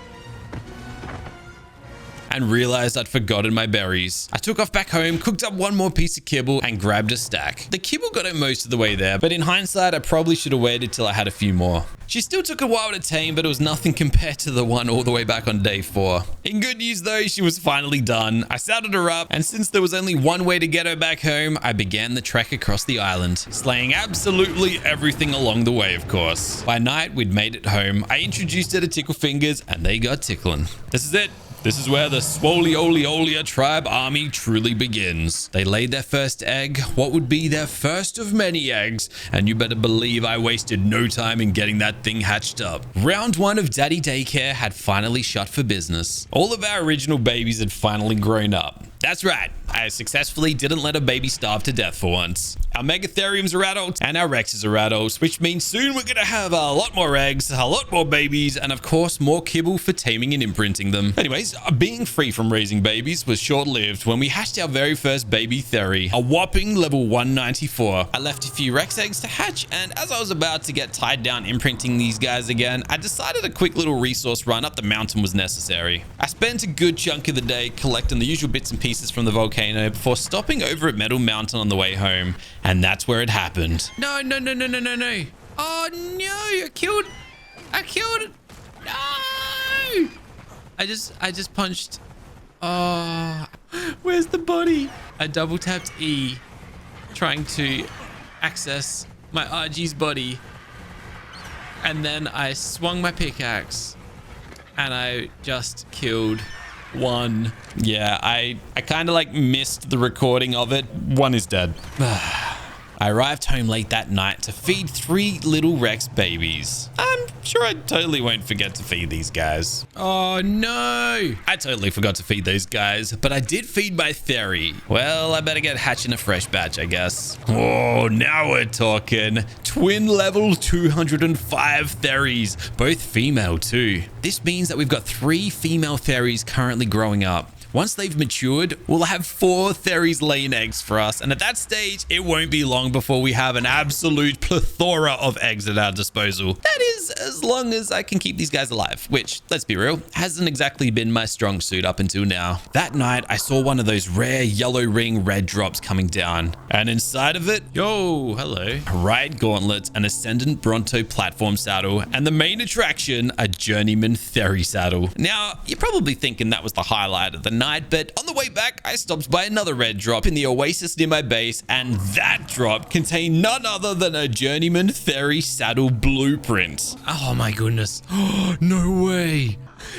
and realized I'd forgotten my berries. I took off back home, cooked up one more piece of kibble, and grabbed a stack. The kibble got it most of the way there, but in hindsight, I probably should have waited till I had a few more. She still took a while to tame, but it was nothing compared to the one all the way back on day 4. In good news though, she was finally done. I saddled her up, and since there was only one way to get her back home, I began the trek across the island, slaying absolutely everything along the way, of course. By night, we'd made it home. I introduced her to Tickle Fingers, and they got tickling. This is it. This is where the Swolioleolia tribe army truly begins. They laid their first egg, what would be their first of many eggs, and you better believe I wasted no time in getting that thing hatched up. Round 1 of Daddy Daycare had finally shut for business. All of our original babies had finally grown up. That's right, I successfully didn't let a baby starve to death for once. Our Megatheriums are adults and our Rexes are adults, which means soon we're gonna have a lot more eggs, a lot more babies, and of course more kibble for taming and imprinting them. Anyways, being free from raising babies was short-lived when we hatched our very first baby Theri, a whopping level 194. I left a few Rex eggs to hatch, and as I was about to get tied down imprinting these guys again, I decided a quick little resource run up the mountain was necessary. I spent a good chunk of the day collecting the usual bits and pieces from the volcano before stopping over at Metal Mountain on the way home, and that's where it happened. No. Oh no, I killed no. I just punched. Oh, where's the body? I double tapped E trying to access my RG's body, and then I swung my pickaxe and I just killed one. Yeah, I kind of like missed the recording of it. One is dead. I arrived home late that night to feed 3 little Rex babies. I'm sure I totally won't forget to feed these guys. Oh no! I totally forgot to feed those guys, but I did feed my Theri. Well, I better get hatching a fresh batch, I guess. Oh, now we're talking. Twin level 205 Theris, both female too. This means that we've got 3 female Theris currently growing up, Once they've matured, we'll have 4 Theries laying eggs for us. And at that stage, it won't be long before we have an absolute plethora of eggs at our disposal. That is as long as I can keep these guys alive, which, let's be real, hasn't exactly been my strong suit up until now. That night, I saw one of those rare yellow ring red drops coming down. And inside of it, Yo, hello. Riot Gauntlet, an Ascendant Bronto platform saddle, and the main attraction, a Journeyman Theory saddle. Now, you're probably thinking that was the highlight of the night, but on the way back, I stopped by another red drop in the oasis near my base, and that drop contained none other than a Journeyman Theory saddle blueprint. Oh my goodness. No way.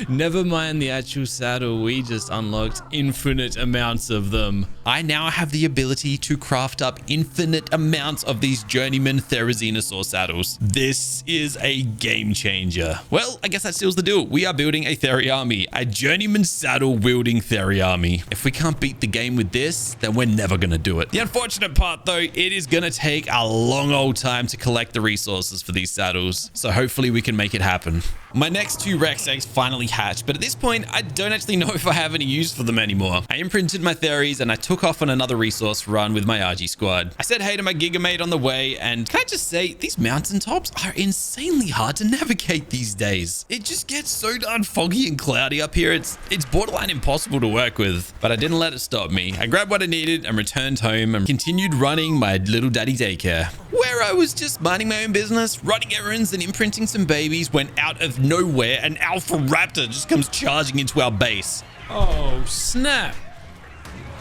Never mind the actual saddle, we just unlocked infinite amounts of them. I now have the ability to craft up infinite amounts of these Journeyman Therizinosaur saddles. This is a game changer. Well, I guess that seals the deal. We are building a Theri army, a Journeyman saddle wielding Theri army. If we can't beat the game with this, then we're never gonna do it. The unfortunate part though, it is gonna take a long old time to collect the resources for these saddles. So hopefully we can make it happen. My next 2 Rex eggs finally hatched, but at this point, I don't actually know if I have any use for them anymore. I imprinted my Theries and I took off on another resource run with my RG squad. I said hey to my Gigamate on the way, and can I just say, these mountaintops are insanely hard to navigate these days. It just gets so darn foggy and cloudy up here, it's borderline impossible to work with. But I didn't let it stop me. I grabbed what I needed and returned home and continued running my little daddy daycare, where I was just minding my own business, running errands and imprinting some babies when out of nowhere an Alpha Raptor just comes charging into our base. Oh, snap.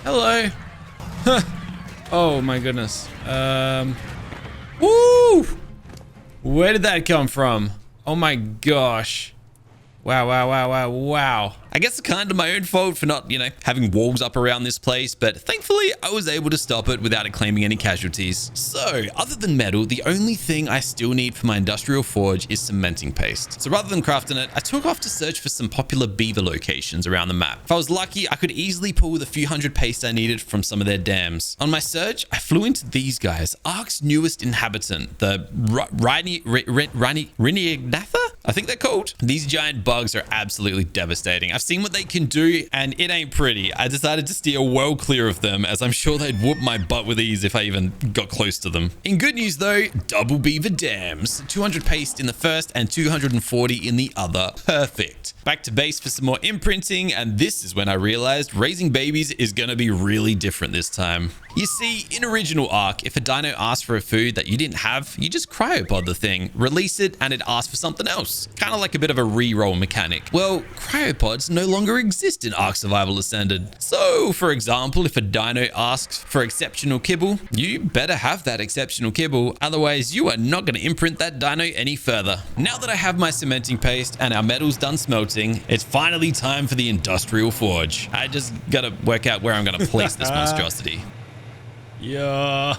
Hello. Oh my goodness. Woo! Where did that come from? Oh my gosh. Wow, wow, wow, wow, wow. I guess it's kind of my own fault for not, having walls up around this place, but thankfully I was able to stop it without it claiming any casualties. So, other than metal, the only thing I still need for my industrial forge is cementing paste. So rather than crafting it, I took off to search for some popular beaver locations around the map. If I was lucky, I could easily pull the few hundred paste I needed from some of their dams. On my search, I flew into these guys, ARK's newest inhabitant, the Rinignatha? I think they're called. These giant bugs are absolutely devastating. I've seen what they can do, and it ain't pretty. I decided to steer well clear of them, as I'm sure they'd whoop my butt with ease if I even got close to them. In good news though, double beaver dams. 200 paste in the first and 240 in the other. Perfect. Back to base for some more imprinting, and this is when I realized raising babies is gonna be really different this time. You see, in original ARK, if a dino asked for a food that you didn't have, you just cryopod the thing, release it, and it asks for something else. Kind of like a bit of a re-roll mechanic. Well, cryopods no longer exist in ARK Survival Ascended. So, for example, if a dino asks for exceptional kibble, you better have that exceptional kibble, otherwise you are not going to imprint that dino any further. Now that I have my cementing paste and our metals done smelting, it's finally time for the industrial forge. I just gotta work out where I'm gonna place this monstrosity. Yeah.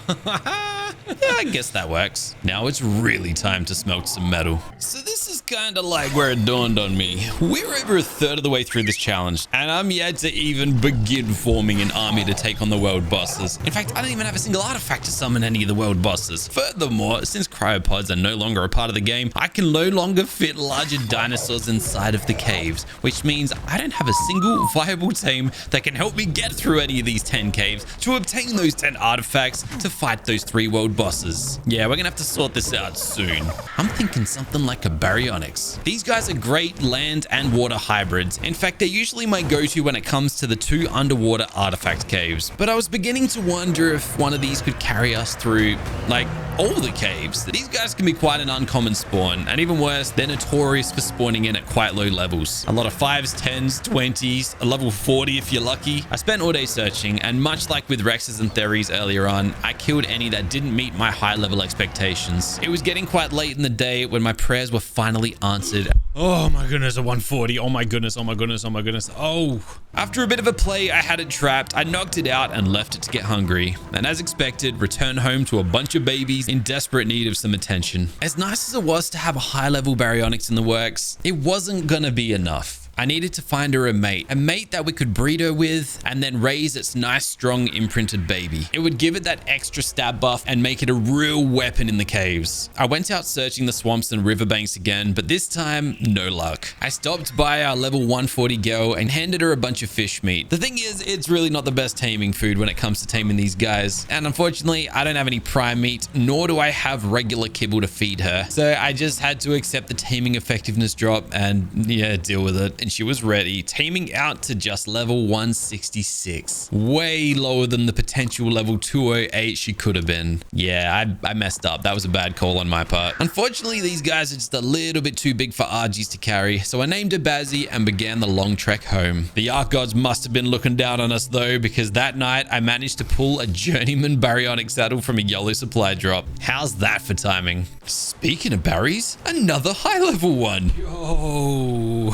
Yeah, I guess that works. Now it's really time to smelt some metal. So this is kind of like where it dawned on me. We're over a third of the way through this challenge, and I'm yet to even begin forming an army to take on the world bosses. In fact, I don't even have a single artifact to summon any of the world bosses. Furthermore, since cryopods are no longer a part of the game, I can no longer fit larger dinosaurs inside of the caves, which means I don't have a single viable team that can help me get through any of these 10 caves to obtain those 10 artifacts to fight those 3 world bosses. Yeah, we're gonna have to sort this out soon. I'm thinking something like a baryonyx. These guys are great land and water hybrids. In fact, they're usually my go-to when it comes to the 2 underwater artifact caves. But I was beginning to wonder if one of these could carry us through, like, all the caves. These guys can be quite an uncommon spawn, and even worse, they're notorious for spawning in at quite low levels. A lot of 5s, 10s, 20s, a level 40 if you're lucky. I spent all day searching, and much like with Rexes and Theries earlier on, I killed any that didn't meet my high level expectations. It was getting quite late in the day when my prayers were finally answered. Oh my goodness, a 140. Oh my goodness, oh my goodness, oh my goodness. Oh. After a bit of a play, I had it trapped. I knocked it out and left it to get hungry. And as expected, returned home to a bunch of babies in desperate need of some attention. As nice as it was to have a high-level baryonyx in the works, it wasn't gonna be enough. I needed to find her a mate that we could breed her with and then raise its nice, strong, imprinted baby. It would give it that extra stab buff and make it a real weapon in the caves. I went out searching the swamps and riverbanks again, but this time, no luck. I stopped by our level 140 girl and handed her a bunch of fish meat. The thing is, it's really not the best taming food when it comes to taming these guys. And unfortunately, I don't have any prime meat, nor do I have regular kibble to feed her. So I just had to accept the taming effectiveness drop and yeah, deal with it. And she was ready, taming out to just level 166. Way lower than the potential level 208 she could have been. Yeah, I messed up. That was a bad call on my part. Unfortunately, these guys are just a little bit too big for RGs to carry. So I named her Bazzy and began the long trek home. The ARK gods must have been looking down on us though, because that night I managed to pull a journeyman baryonic saddle from a YOLO supply drop. How's that for timing? Speaking of berries, another high level one. Yo.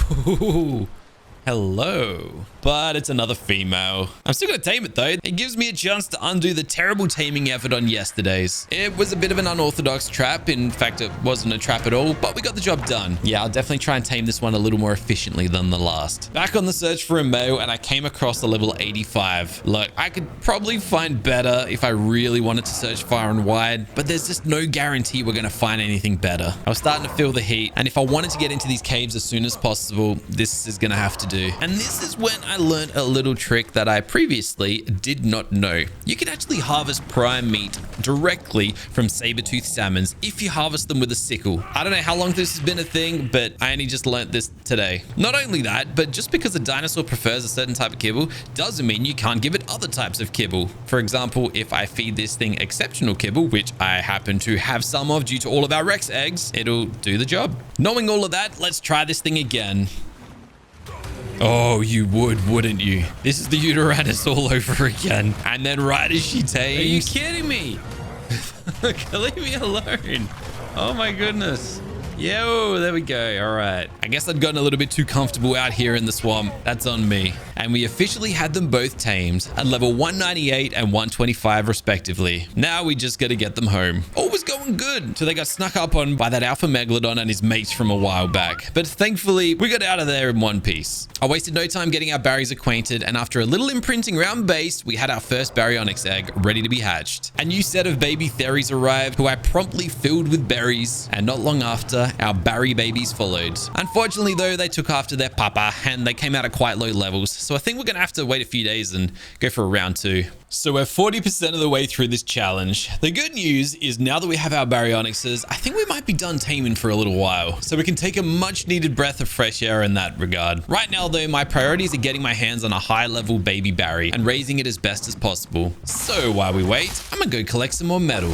Hello. But it's another female. I'm still gonna tame it though. It gives me a chance to undo the terrible taming effort on yesterday's. It was a bit of an unorthodox trap. In fact, it wasn't a trap at all, but we got the job done. Yeah, I'll definitely try and tame this one a little more efficiently than the last. Back on the search for a male, and I came across the level 85. Look, I could probably find better if I really wanted to search far and wide, but there's just no guarantee we're gonna find anything better. I was starting to feel the heat, and if I wanted to get into these caves as soon as possible, this is gonna have to do. And this is when I learned a little trick that I previously did not know. You can actually harvest prime meat directly from saber-toothed salmons if you harvest them with a sickle. I don't know how long this has been a thing, but I only just learned this today. Not only that, but just because a dinosaur prefers a certain type of kibble doesn't mean you can't give it other types of kibble. For example, if I feed this thing exceptional kibble, which I happen to have some of due to all of our Rex eggs, it'll do the job. Knowing all of that, let's try this thing again. Oh, you would, wouldn't you? This is the Uteranus all over again. And then right as she tames... Are you kidding me? Leave me alone. Oh my goodness. Yo, there we go. All right. I guess I'd gotten a little bit too comfortable out here in the swamp. That's on me. And we officially had them both tamed at level 198 and 125 respectively. Now we just got to get them home. All was going good until they got snuck up on by that alpha megalodon and his mates from a while back. But thankfully, we got out of there in one piece. I wasted no time getting our berries acquainted, and after a little imprinting around base, we had our first baryonyx egg ready to be hatched. A new set of baby theries arrived, who I promptly filled with berries, and not long after, our berry babies followed. Unfortunately though, they took after their papa and they came out at quite low levels, so I think we're gonna have to wait a few days and go for a round 2. So we're 40% of the way through this challenge. The good news is now that we have our baryonyxes, I think we might be done taming for a little while, so we can take a much needed breath of fresh air in that regard. Right now though, my priorities are getting my hands on a high level baby berry and raising it as best as possible. So while we wait, I'm gonna go collect some more metal.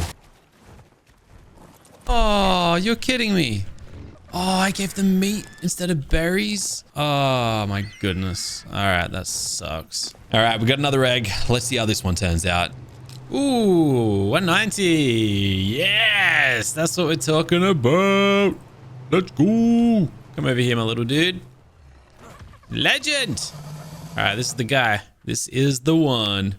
Oh, you're kidding me. Oh, I gave them meat instead of berries. Oh my goodness. All right, that sucks. All right, we got another egg. Let's see how this one turns out. Ooh, 190. Yes, that's what we're talking about. Let's go. Come over here, my little dude. Legend. All right, this is the guy. This is the one.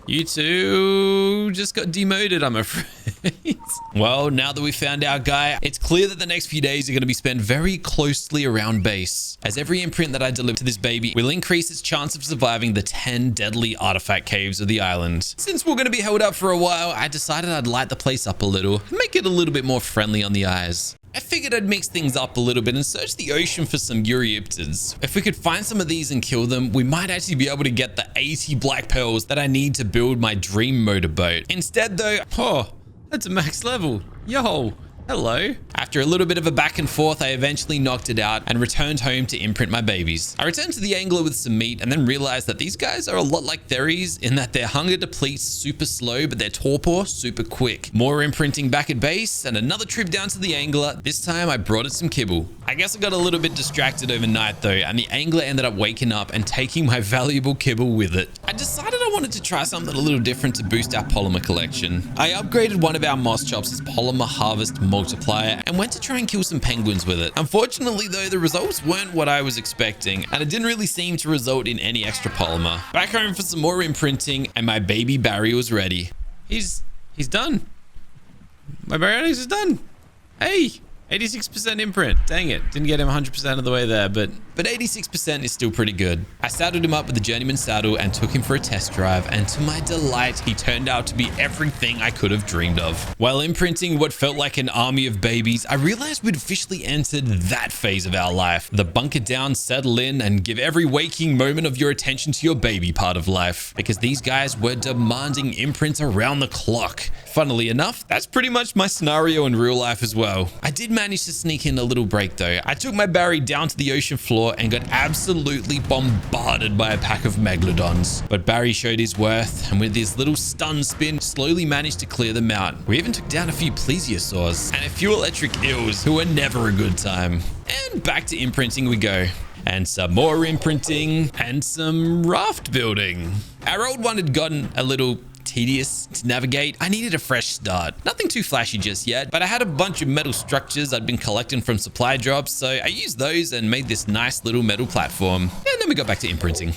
You two just got demoted, I'm afraid. Well, now that we found our guy, it's clear that the next few days are going to be spent very closely around base, as every imprint that I deliver to this baby will increase its chance of surviving the 10 deadly artifact caves of the island. Since we're going to be held up for a while, I decided I'd light the place up a little, make it a little bit more friendly on the eyes. I figured I'd mix things up a little bit and search the ocean for some Euryptids. If we could find some of these and kill them, we might actually be able to get the 80 black pearls that I need to build my dream motorboat. Instead though, oh, that's a max level. Yo, hello. After a little bit of a back and forth, I eventually knocked it out and returned home to imprint my babies. I returned to the angler with some meat and then realized that these guys are a lot like theries in that their hunger depletes super slow, but their torpor super quick. More imprinting back at base and another trip down to the angler. This time I brought it some kibble. I guess I got a little bit distracted overnight though, and the angler ended up waking up and taking my valuable kibble with it. I decided I wanted to try something a little different to boost our polymer collection. I upgraded one of our moss chops' polymer harvest multiplier and went to try and kill some penguins with it. Unfortunately though, the results weren't what I was expecting, and it didn't really seem to result in any extra polymer. Back home for some more imprinting, and my baby Barry was ready. He's done. My baryonyx is done. Hey, 86% imprint. Dang it. Didn't get him 100% of the way there, but 86% is still pretty good. I saddled him up with the journeyman saddle and took him for a test drive, and to my delight, he turned out to be everything I could have dreamed of. While imprinting what felt like an army of babies, I realized we'd officially entered that phase of our life. The bunker down, settle in, and give every waking moment of your attention to your baby part of life. Because these guys were demanding imprints around the clock. Funnily enough, that's pretty much my scenario in real life as well. I did manage to sneak in a little break though. I took my Barry down to the ocean floor and got absolutely bombarded by a pack of megalodons. But Barry showed his worth, and with his little stun spin, slowly managed to clear them out. We even took down a few plesiosaurs and a few electric eels who were never a good time. And back to imprinting we go. And some more imprinting and some raft building. Our old one had gotten a little tedious to navigate. I needed a fresh start. Nothing too flashy just yet, but I had a bunch of metal structures I'd been collecting from supply drops, so I used those and made this nice little metal platform. And then we got back to imprinting.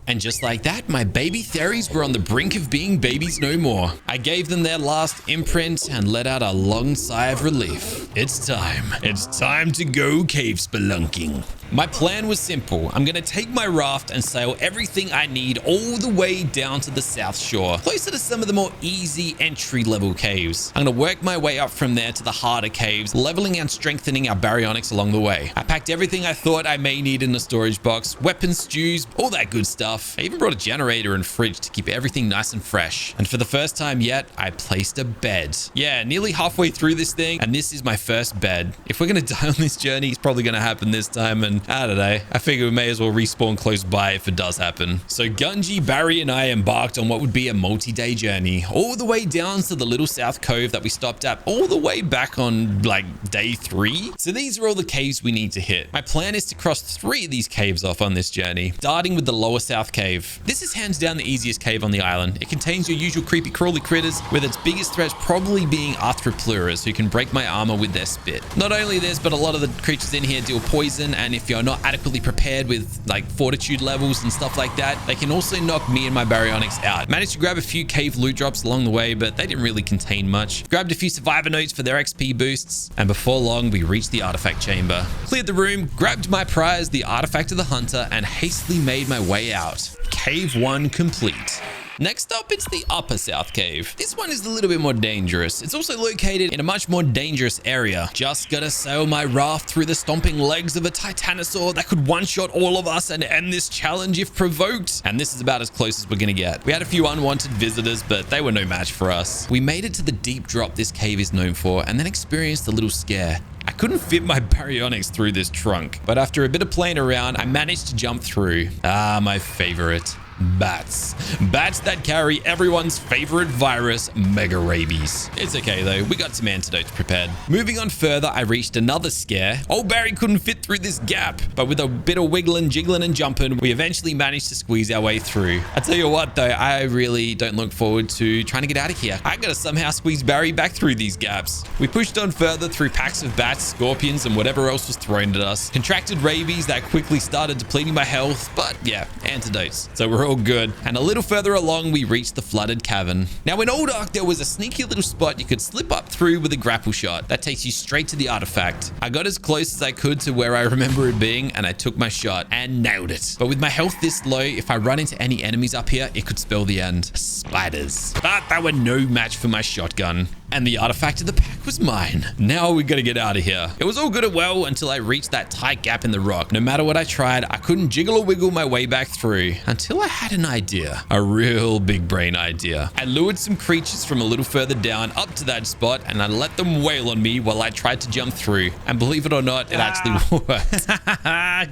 And just like that, my baby theories were on the brink of being babies no more. I gave them their last imprint and let out a long sigh of relief. It's time. It's time to go cave spelunking. My plan was simple. I'm going to take my raft and sail everything I need all the way down to the south shore, closer to some of the more easy entry-level caves. I'm going to work my way up from there to the harder caves, leveling and strengthening our baryonics along the way. I packed everything I thought I may need in the storage box, weapons, stews, all that good stuff. I even brought a generator and fridge to keep everything nice and fresh. And for the first time yet, I placed a bed. Yeah, nearly halfway through this thing, and this is my first bed. If we're going to die on this journey, it's probably going to happen this time, and I don't know. I figure we may as well respawn close by if it does happen. So Gunji, Barry, and I embarked on what would be a multi-day journey, all the way down to the little south cove that we stopped at all the way back on like day 3. So these are all the caves we need to hit. My plan is to cross 3 of these caves off on this journey, starting with the lower south cave. This is hands down the easiest cave on the island. It contains your usual creepy crawly critters, with its biggest threats probably being arthropleuras, who can break my armor with their spit. Not only this, but a lot of the creatures in here deal poison, and if you're not adequately prepared with like fortitude levels and stuff like that, they can also knock me and my baryonics out. Managed to grab a few cave loot drops along the way, but they didn't really contain much. Grabbed a few survivor notes for their XP boosts, and before long we reached the artifact chamber. Cleared the room, grabbed my prize, the artifact of the hunter, and hastily made my way out. Cave 1 complete. Next up, it's the upper south cave. This one is a little bit more dangerous. It's also located in a much more dangerous area. Just gotta sail my raft through the stomping legs of a titanosaur that could one-shot all of us and end this challenge if provoked. And this is about as close as we're gonna get. We had a few unwanted visitors, but they were no match for us. We made it to the deep drop this cave is known for, and then experienced a little scare. I couldn't fit my baryonics through this trunk, but after a bit of playing around, I managed to jump through. Ah, my favorite. Bats. Bats that carry everyone's favorite virus, mega rabies. It's okay though, we got some antidotes prepared. Moving on further, I reached another scare. Old Barry couldn't fit through this gap, but with a bit of wiggling, jiggling, and jumping, we eventually managed to squeeze our way through. I tell you what though, I really don't look forward to trying to get out of here. I gotta somehow squeeze Barry back through these gaps. We pushed on further through packs of bats, scorpions, and whatever else was thrown at us. Contracted rabies that quickly started depleting my health, but yeah, antidotes. So we're all good. And a little further along, we reached the flooded cavern. Now in Old Ark, there was a sneaky little spot you could slip up through with a grapple shot that takes you straight to the artifact. I got as close as I could to where I remember it being, and I took my shot and nailed it. But with my health this low, if I run into any enemies up here, it could spell the end. Spiders. But they were no match for my shotgun. And the artifact of the pack was mine. Now we gotta get out of here. It was all good and well until I reached that tight gap in the rock. No matter what I tried, I couldn't jiggle or wiggle my way back through until I had an idea. A real big brain idea. I lured some creatures from a little further down up to that spot, and I let them wail on me while I tried to jump through. And believe it or not, it actually worked.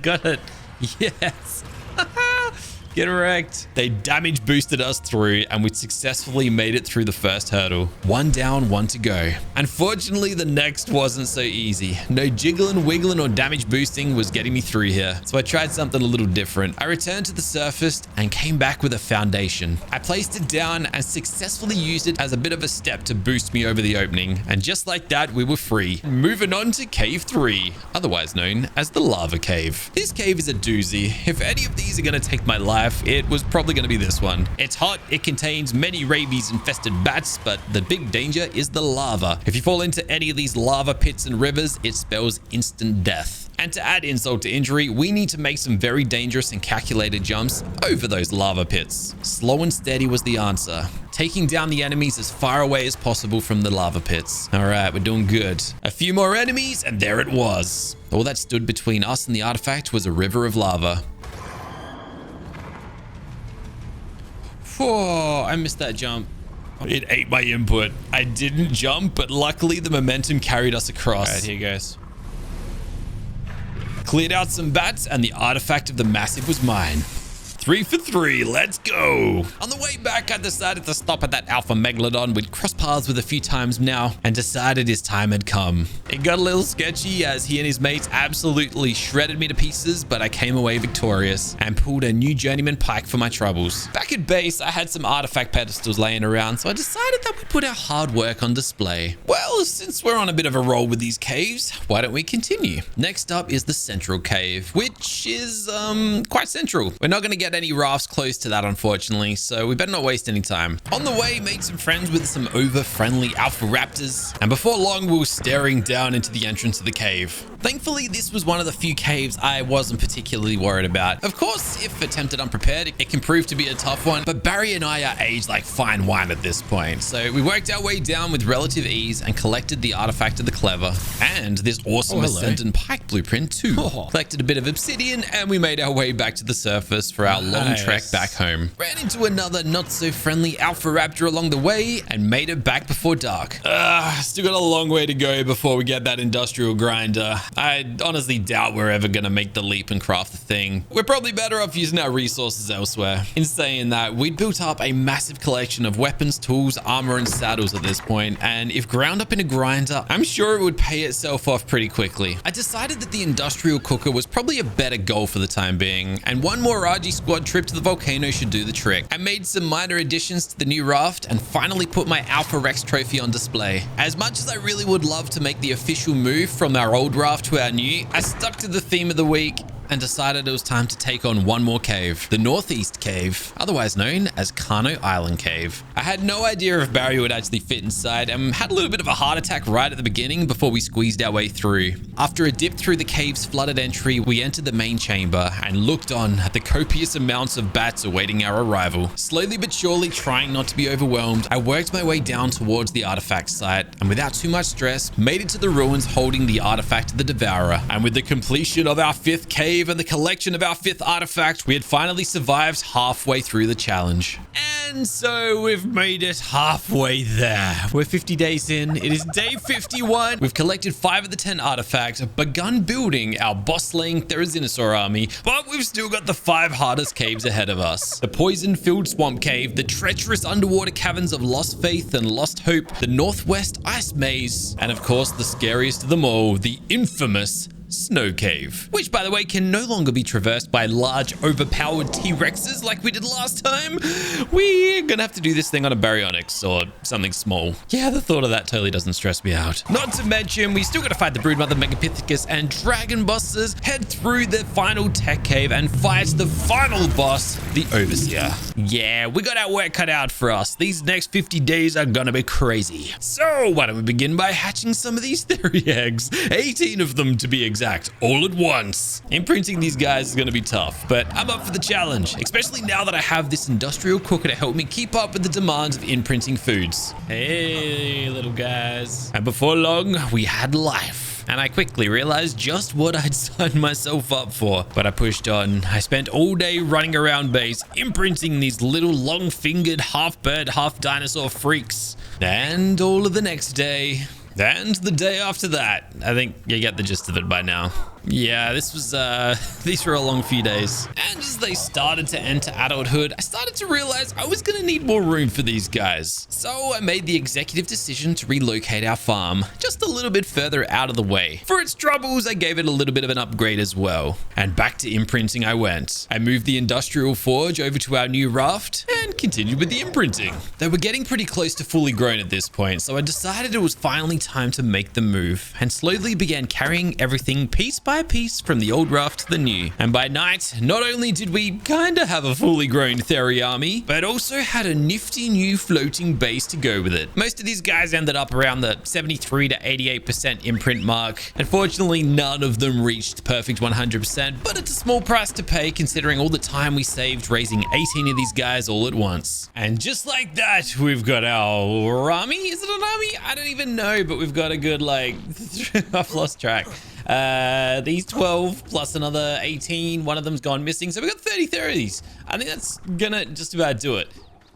Got it. Yes. Get wrecked. They damage boosted us through, and we successfully made it through the first hurdle. 1 down, 1 to go. Unfortunately, the next wasn't so easy. No jiggling, wiggling, or damage boosting was getting me through here. So I tried something a little different. I returned to the surface and came back with a foundation. I placed it down and successfully used it as a bit of a step to boost me over the opening. And just like that, we were free. Moving on to Cave 3, otherwise known as the Lava Cave. This cave is a doozy. If any of these are going to take my life, life, it was probably going to be this one. It's hot, it contains many rabies-infested bats, but the big danger is the lava. If you fall into any of these lava pits and rivers, it spells instant death. And to add insult to injury, we need to make some very dangerous and calculated jumps over those lava pits. Slow and steady was the answer, taking down the enemies as far away as possible from the lava pits. All right, we're doing good. A few more enemies, and there it was. All that stood between us and the artifact was a river of lava. Oh, I missed that jump. It ate my input. I didn't jump, but luckily the momentum carried us across. All right, here goes. Cleared out some bats, and the artifact of the massive was mine. 3 for 3, let's go. On the way back, I decided to stop at that alpha megalodon. We'd crossed paths with a few times now and decided his time had come. It got a little sketchy as he and his mates absolutely shredded me to pieces, but I came away victorious and pulled a new journeyman pike for my troubles. Back at base, I had some artifact pedestals laying around, so I decided that we'd put our hard work on display. Well, since we're on a bit of a roll with these caves, why don't we continue? Next up is the central cave, which is quite central. We're not going to get any rafts close to that, unfortunately, so we better not waste any time. On the way, made some friends with some over-friendly alpha raptors, and before long, we were staring down into the entrance of the cave. Thankfully, this was one of the few caves I wasn't particularly worried about. Of course, if attempted unprepared, it can prove to be a tough one, but Barry and I are aged like fine wine at this point, so we worked our way down with relative ease and collected the artifact of the clever, and this awesome ascendant pike blueprint too. Collected a bit of obsidian, and we made our way back to the surface for our long trek back home. Ran into another not-so-friendly alpha raptor along the way, and made it back before dark. Still got a long way to go before we get that industrial grinder. I honestly doubt we're ever gonna make the leap and craft the thing. We're probably better off using our resources elsewhere. In saying that, we'd built up a massive collection of weapons, tools, armor, and saddles at this point, and if ground up in a grinder, I'm sure it would pay itself off pretty quickly. I decided that the industrial cooker was probably a better goal for the time being, and one more RG squad trip to the volcano should do the trick. I made some minor additions to the new raft and finally put my Alpha Rex trophy on display. As much as I really would love to make the official move from our old raft to our new, I stuck to the theme of the week and decided it was time to take on one more cave, the Northeast Cave, otherwise known as Kano Island Cave. I had no idea if Barry would actually fit inside and had a little bit of a heart attack right at the beginning before we squeezed our way through. After a dip through the cave's flooded entry, we entered the main chamber and looked on at the copious amounts of bats awaiting our arrival. Slowly but surely, trying not to be overwhelmed, I worked my way down towards the artifact site and without too much stress, made it to the ruins holding the artifact of the Devourer. And with the completion of our 5th cave and the collection of our 5th artifact, we had finally survived halfway through the challenge. And so we've made it halfway there. We're 50 days in. It is day 51. We've collected 5 of the 10 artifacts, begun building our boss-slaying Therizinosaur army, but we've still got the 5 hardest caves ahead of us. The poison-filled swamp cave, the treacherous underwater caverns of Lost Faith and Lost Hope, the Northwest Ice Maze, and of course the scariest of them all, the infamous Snow Cave, which by the way can no longer be traversed by large overpowered T-Rexes like we did last time. We're gonna have to do this thing on a Baryonyx or something small. Yeah, the thought of that totally doesn't stress me out. Not to mention, we still gotta fight the Broodmother Megapithecus and Dragon Bosses, head through the final tech cave and fight the final boss, the Overseer. Yeah, we got our work cut out for us. These next 50 days are gonna be crazy. So why don't we begin by hatching some of these theory eggs? 18 of them to be exact, all at once. Imprinting these guys is going to be tough, but I'm up for the challenge, especially now that I have this industrial cooker to help me keep up with the demands of imprinting foods. Hey, little guys. And before long, we had life. And I quickly realized just what I'd signed myself up for. But I pushed on. I spent all day running around base, imprinting these little long-fingered, half-bird, half-dinosaur freaks. And all of the next day, and the day after that. I think you get the gist of it by now. Yeah, this was, these were a long few days. And as they started to enter adulthood, I started to realize I was gonna need more room for these guys. So I made the executive decision to relocate our farm just a little bit further out of the way. For its troubles, I gave it a little bit of an upgrade as well. And back to imprinting I went. I moved the industrial forge over to our new raft and continued with the imprinting. They were getting pretty close to fully grown at this point, so I decided it was finally time to make the move and slowly began carrying everything piece by by piece from the old raft to the new. And by night, not only did we kinda have a fully grown Theory army, but also had a nifty new floating base to go with it. Most of these guys ended up around the 73 to 88% imprint mark. Unfortunately, none of them reached perfect 100%, but it's a small price to pay considering all the time we saved raising 18 of these guys all at once. And just like that, we've got our army. Is it an army? I don't even know, but we've got a good, like, I've lost track. These 12 plus another 18. One of them's gone missing. So we've got 30 theories. I think that's gonna just about do it.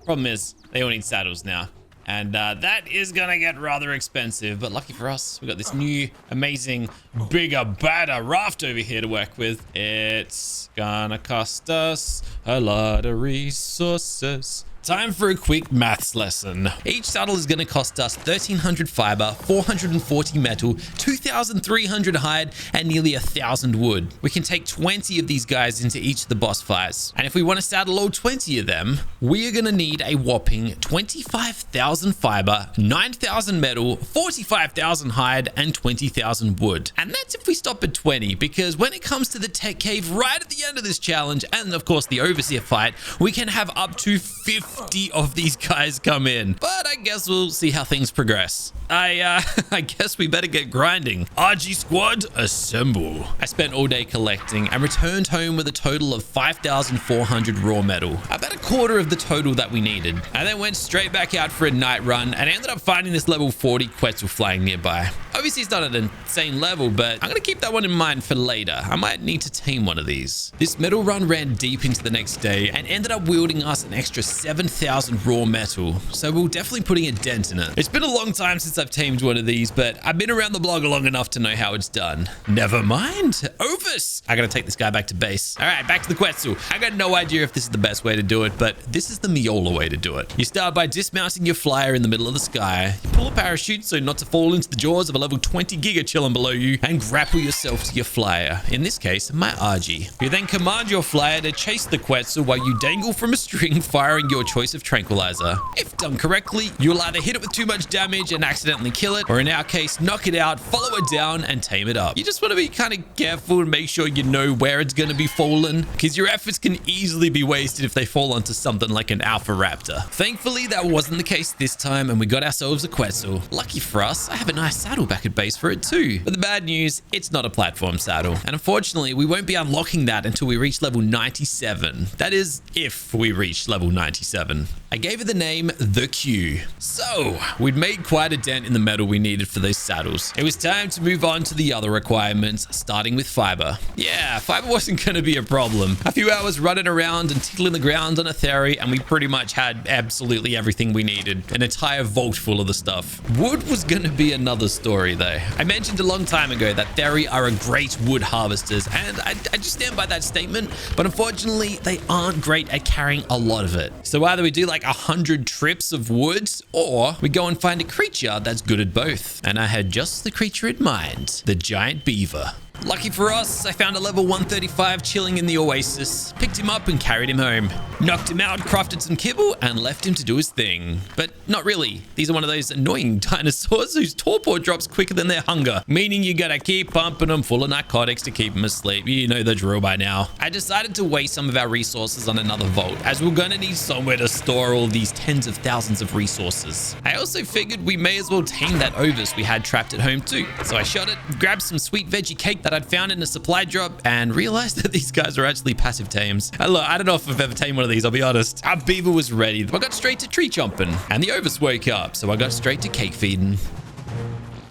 Problem is, they all need saddles now. And that is gonna get rather expensive, but lucky for us, we got this new, amazing, bigger, badder raft over here to work with. It's gonna cost us a lot of resources. Time for a quick maths lesson. Each saddle is going to cost us 1,300 fiber, 440 metal, 2,300 hide, and nearly 1,000 wood. We can take 20 of these guys into each of the boss fights. And if we want to saddle all 20 of them, we are going to need a whopping 25,000 fiber, 9,000 metal, 45,000 hide, and 20,000 wood. And that's if we stop at 20, because when it comes to the tech cave right at the end of this challenge, and of course the overseer fight, we can have up to 50 of these guys come in. But I guess we'll see how things progress. I guess we better get grinding. RG squad, assemble. I spent all day collecting and returned home with a total of 5,400 raw metal. About a quarter of the total that we needed. I then went straight back out for a night run and ended up finding this level 40 Quetzal flying nearby. Obviously it's not at an insane level, but I'm gonna keep that one in mind for later. I might need to tame one of these. This metal run ran deep into the next day and ended up wielding us an extra 7,000 raw metal. So we're definitely putting a dent in it. It's been a long time since I've tamed one of these, but I've been around the blog long enough to know how it's done. Never mind. Ovis! I gotta take this guy back to base. All right, back to the Quetzal. I got no idea if this is the best way to do it, but this is the Miola way to do it. You start by dismounting your flyer in the middle of the sky. You pull a parachute so not to fall into the jaws of a level 20 Giga chilling below you, and grapple yourself to your flyer. In this case, my RG. You then command your flyer to chase the Quetzal while you dangle from a string, firing your choice of tranquilizer. If done correctly, you'll either hit it with too much damage and accidentally kill it, or in our case, knock it out, follow it down, and tame it up. You just want to be kind of careful and make sure you know where it's going to be fallen, because your efforts can easily be wasted if they fall onto something like an Alpha Raptor. Thankfully, that wasn't the case this time, and we got ourselves a Quetzal. Lucky for us, I have a nice saddle back at base for it too. But the bad news, it's not a platform saddle. And unfortunately, we won't be unlocking that until we reach level 97. That is, if we reach level 97. I gave it the name The Q. So, we'd made quite a dent in the metal we needed for those saddles. It was time to move on to the other requirements, starting with fiber. Yeah, fiber wasn't going to be a problem. A few hours running around and tickling the ground on a Theory, and we pretty much had absolutely everything we needed. An entire vault full of the stuff. Wood was going to be another story, though. I mentioned a long time ago that Theory are a great wood harvesters, and I just stand by that statement, but unfortunately, they aren't great at carrying a lot of it. So either we do like 100 trips of wood, or we go and find a creature that's good at both. And I had just the creature in mind, the giant beaver. Lucky for us, I found a level 135 chilling in the oasis, picked him up and carried him home. Knocked him out, crafted some kibble, and left him to do his thing. But not really. These are one of those annoying dinosaurs whose torpor drops quicker than their hunger, meaning you gotta keep pumping them full of narcotics to keep them asleep. You know the drill by now. I decided to waste some of our resources on another vault, as we're gonna need somewhere to store all these tens of thousands of resources. I also figured we may as well tame that Ovis we had trapped at home too. So I shot it, grabbed some sweet veggie cake that I'd found in a supply drop, and realized that these guys are actually passive tames. Look, I don't know if I've ever tamed one of these, I'll be honest. Our beaver was ready. I got straight to tree chomping, and the Ovis woke up, so I got straight to cake feeding.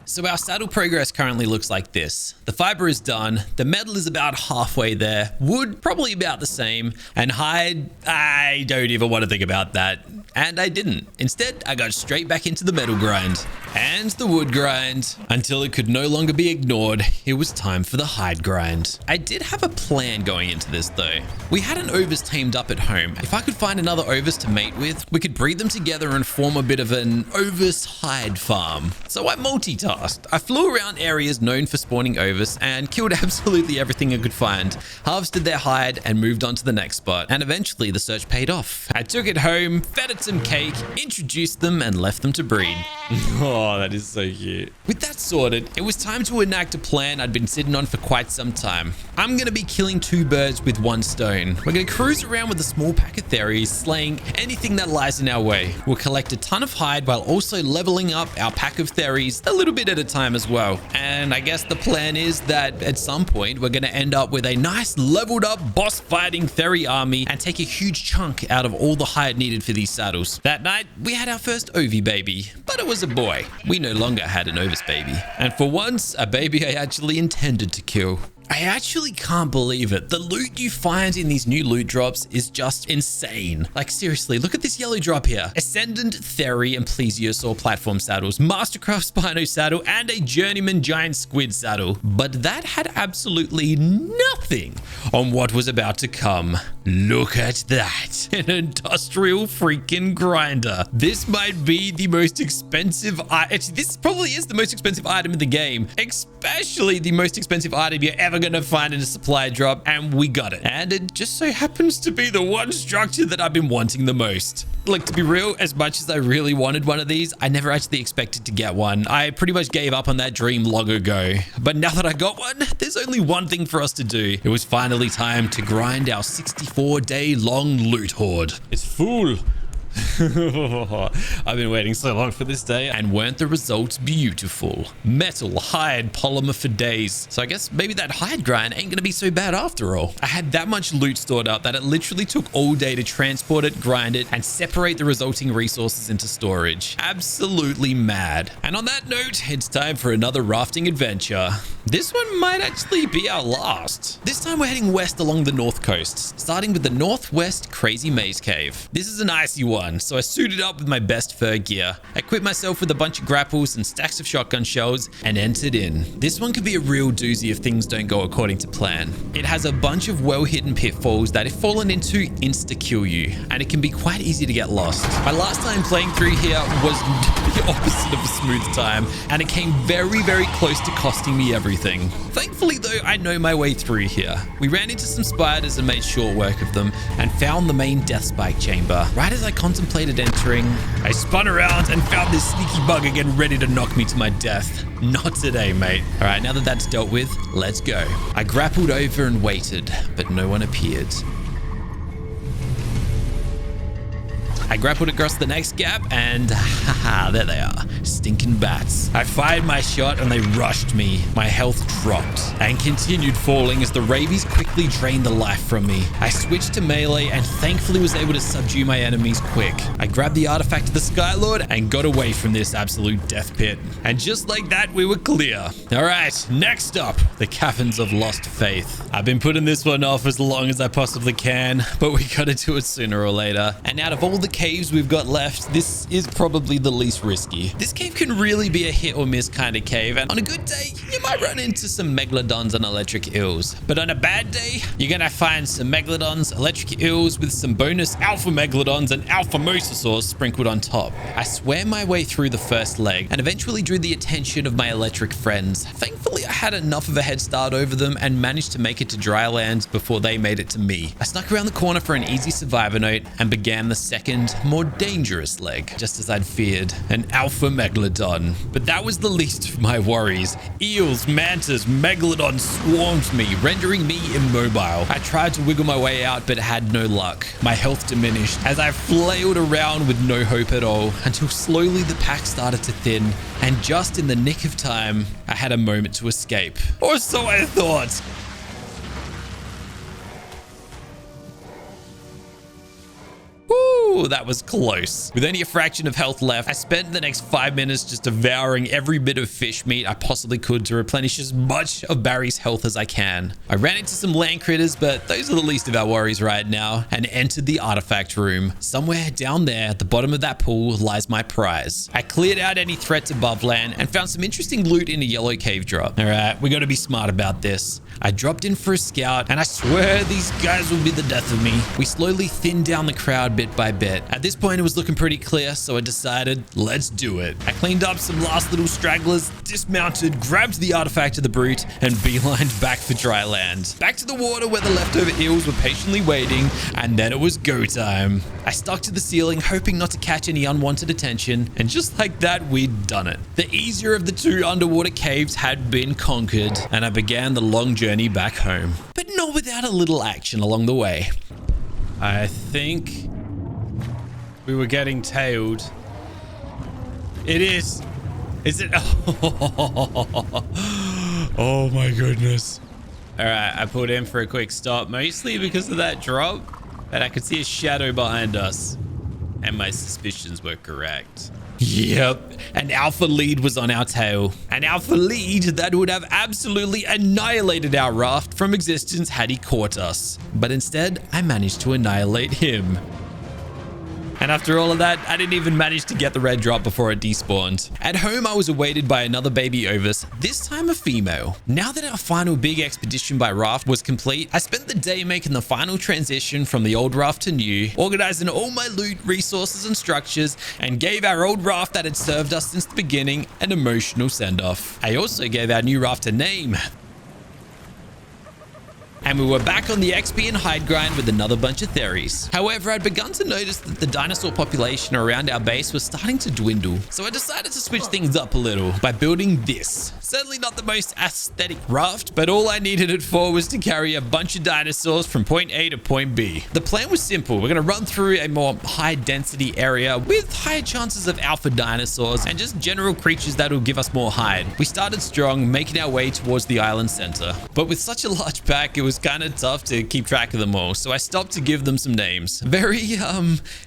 So our saddle progress currently looks like this. The fiber is done, the metal is about halfway there, wood probably about the same, and hide, I don't even want to think about that. And I didn't. Instead, I got straight back into the metal grind and the wood grind until it could no longer be ignored. It was time for the hide grind. I did have a plan going into this though. We had an Ovis tamed up at home. If I could find another Ovis to mate with, we could breed them together and form a bit of an Ovis hide farm. So I multitasked. I flew around areas known for spawning Ovis and killed absolutely everything I could find, harvested their hide and moved on to the next spot. And eventually the search paid off. I took it home, fed it some cake, introduced them and left them to breed. Oh, that is so cute. With that sorted, it was time to enact a plan I'd been sitting on for quite some time. I'm going to be killing 2 birds with 1 stone. We're going to cruise around with a small pack of theories, slaying anything that lies in our way. We'll collect a ton of hide while also leveling up our pack of theories a little bit at a time as well. And I guess the plan is that at some point, we're going to end up with a nice leveled up boss fighting theory army and take a huge chunk out of all the hide needed for these saddles. That night, we had our first Ovi baby, but it was a boy. We no longer had an Ovis baby. And for once, a baby I actually intended to kill. I actually can't believe it. The loot you find in these new loot drops is just insane. Like seriously, look at this yellow drop here. Ascendant, Theory, and Plesiosaur platform saddles, Mastercraft Spino saddle, and a Journeyman Giant Squid saddle. But that had absolutely nothing on what was about to come. Look at that. An industrial freaking grinder. This might be the most expensive actually, this probably is the most expensive item in the game. Especially the most expensive item you're ever gonna find in a supply drop, and we got it. And it just so happens to be the one structure that I've been wanting the most. Like, to be real, as much as I really wanted one of these, I never actually expected to get one. I pretty much gave up on that dream long ago. But now that I got one, there's only one thing for us to do. It was finally time to grind our 64-day long loot hoard. It's full. I've been waiting so long for this day. And weren't the results beautiful? Metal, hide, polymer for days. So I guess maybe that hide grind ain't gonna be so bad after all. I had that much loot stored up that it literally took all day to transport it, grind it, and separate the resulting resources into storage. Absolutely mad. And on that note, it's time for another rafting adventure. This one might actually be our last. This time we're heading west along the north coast, starting with the Northwest Crazy Maze Cave. This is an icy one, so I suited up with my best fur gear, equipped myself with a bunch of grapples and stacks of shotgun shells, and entered in. This one could be a real doozy if things don't go according to plan. It has a bunch of well-hidden pitfalls that if fallen into, insta-kill you, and it can be quite easy to get lost. My last time playing through here was the opposite of a smooth time, and it came very, very close to costing me everything. Thankfully though, I know my way through here. We ran into some spiders and made short work of them, and found the main death spike chamber. Right as I contemplated entering, I spun around and found this sneaky bug again ready to knock me to my death. Not today, mate. All right, now that that's dealt with, let's go. I grappled over and waited, but no one appeared. I grappled across the next gap and haha, there they are. Stinking bats. I fired my shot and they rushed me. My health dropped and continued falling as the rabies quickly drained the life from me. I switched to melee and thankfully was able to subdue my enemies quick. I grabbed the artifact of the Skylord and got away from this absolute death pit. And just like that, we were clear. All right, next up, the Caverns of Lost Faith. I've been putting this one off as long as I possibly can, but we gotta do it sooner or later. And out of all the caves we've got left, this is probably the least risky. This cave can really be a hit or miss kind of cave, and on a good day, you might run into some megalodons and electric eels. But on a bad day, you're gonna find some megalodons, electric eels with some bonus alpha megalodons and alpha mosasaurs sprinkled on top. I swam my way through the first leg and eventually drew the attention of my electric friends. Thankfully, I had enough of a head start over them and managed to make it to dry land before they made it to me. I snuck around the corner for an easy survivor note and began the second, more dangerous leg, just as I'd feared, an alpha megalodon. But that was the least of my worries. Eels, mantas, megalodons swarmed me, rendering me immobile. I tried to wiggle my way out, but had no luck. My health diminished as I flailed around with no hope at all, until slowly the pack started to thin, and just in the nick of time, I had a moment to escape. Or so I thought. Ooh, that was close. With only a fraction of health left, I spent the next 5 minutes just devouring every bit of fish meat I possibly could to replenish as much of Barry's health as I can. I ran into some land critters, but those are the least of our worries right now, and entered the artifact room. Somewhere down there at the bottom of that pool lies my prize. I cleared out any threats above land and found some interesting loot in a yellow cave drop. All right, we gotta be smart about this. I dropped in for a scout, and I swear these guys will be the death of me. We slowly thinned down the crowd bit by bit, bit. At this point, it was looking pretty clear, so I decided, let's do it. I cleaned up some last little stragglers, dismounted, grabbed the artifact of the brute, and beelined back for dry land. Back to the water where the leftover eels were patiently waiting, and then it was go time. I stuck to the ceiling, hoping not to catch any unwanted attention, and just like that, we'd done it. The easier of the two underwater caves had been conquered, and I began the long journey back home. But not without a little action along the way. I think we were getting tailed. It is. Is it? Oh my goodness. All right, I pulled in for a quick stop, mostly because of that drop, but I could see a shadow behind us, and my suspicions were correct. Yep, an alpha lead was on our tail. An alpha lead that would have absolutely annihilated our raft from existence had he caught us. But instead, I managed to annihilate him. And after all of that, I didn't even manage to get the red drop before it despawned. At home, I was awaited by another baby Ovis, this time a female. Now that our final big expedition by raft was complete, I spent the day making the final transition from the old raft to new, organizing all my loot, resources, and structures, and gave our old raft that had served us since the beginning an emotional send-off. I also gave our new raft a name. And we were back on the XP and hide grind with another bunch of theories. However, I'd begun to notice that the dinosaur population around our base was starting to dwindle. So I decided to switch things up a little by building this. Certainly not the most aesthetic raft, but all I needed it for was to carry a bunch of dinosaurs from point A to point B. The plan was simple. We're going to run through a more high density area with higher chances of alpha dinosaurs and just general creatures that will give us more hide. We started strong, making our way towards the island center. But with such a large pack, it was kind of tough to keep track of them all, so I stopped to give them some names. Very,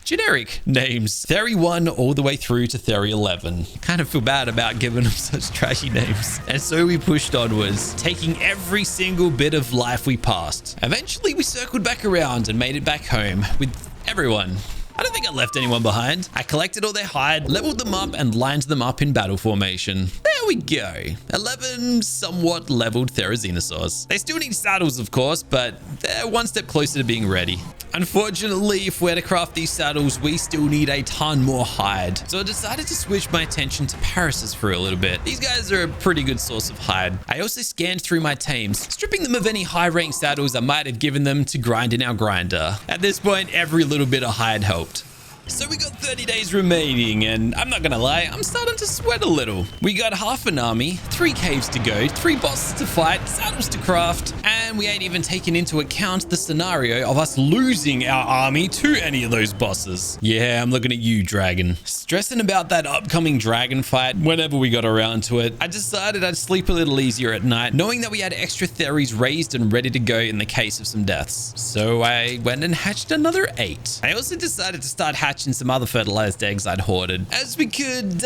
generic names. Theory 1 all the way through to Theory 11. Kind of feel bad about giving them such trashy names. And so we pushed onwards, taking every single bit of life we passed. Eventually, we circled back around and made it back home with everyone. I don't think I left anyone behind. I collected all their hide, leveled them up, and lined them up in battle formation. There we go. 11 somewhat leveled Therizinosaurs. They still need saddles, of course, but they're one step closer to being ready. Unfortunately, if we're to craft these saddles, we still need a ton more hide. So I decided to switch my attention to Parises for a little bit. These guys are a pretty good source of hide. I also scanned through my tames, stripping them of any high-rank saddles I might have given them to grind in our grinder. At this point, every little bit of hide helped. So we got 30 days remaining, and I'm not gonna lie, I'm starting to sweat a little. We got half an army, 3 caves to go, 3 bosses to fight, saddles to craft, and we ain't even taken into account the scenario of us losing our army to any of those bosses. Yeah, I'm looking at you, dragon. Stressing about that upcoming dragon fight whenever we got around to it, I decided I'd sleep a little easier at night, knowing that we had extra theories raised and ready to go in the case of some deaths. So I went and hatched another 8. I also decided to start hatching some other fertilized eggs I'd hoarded, as we could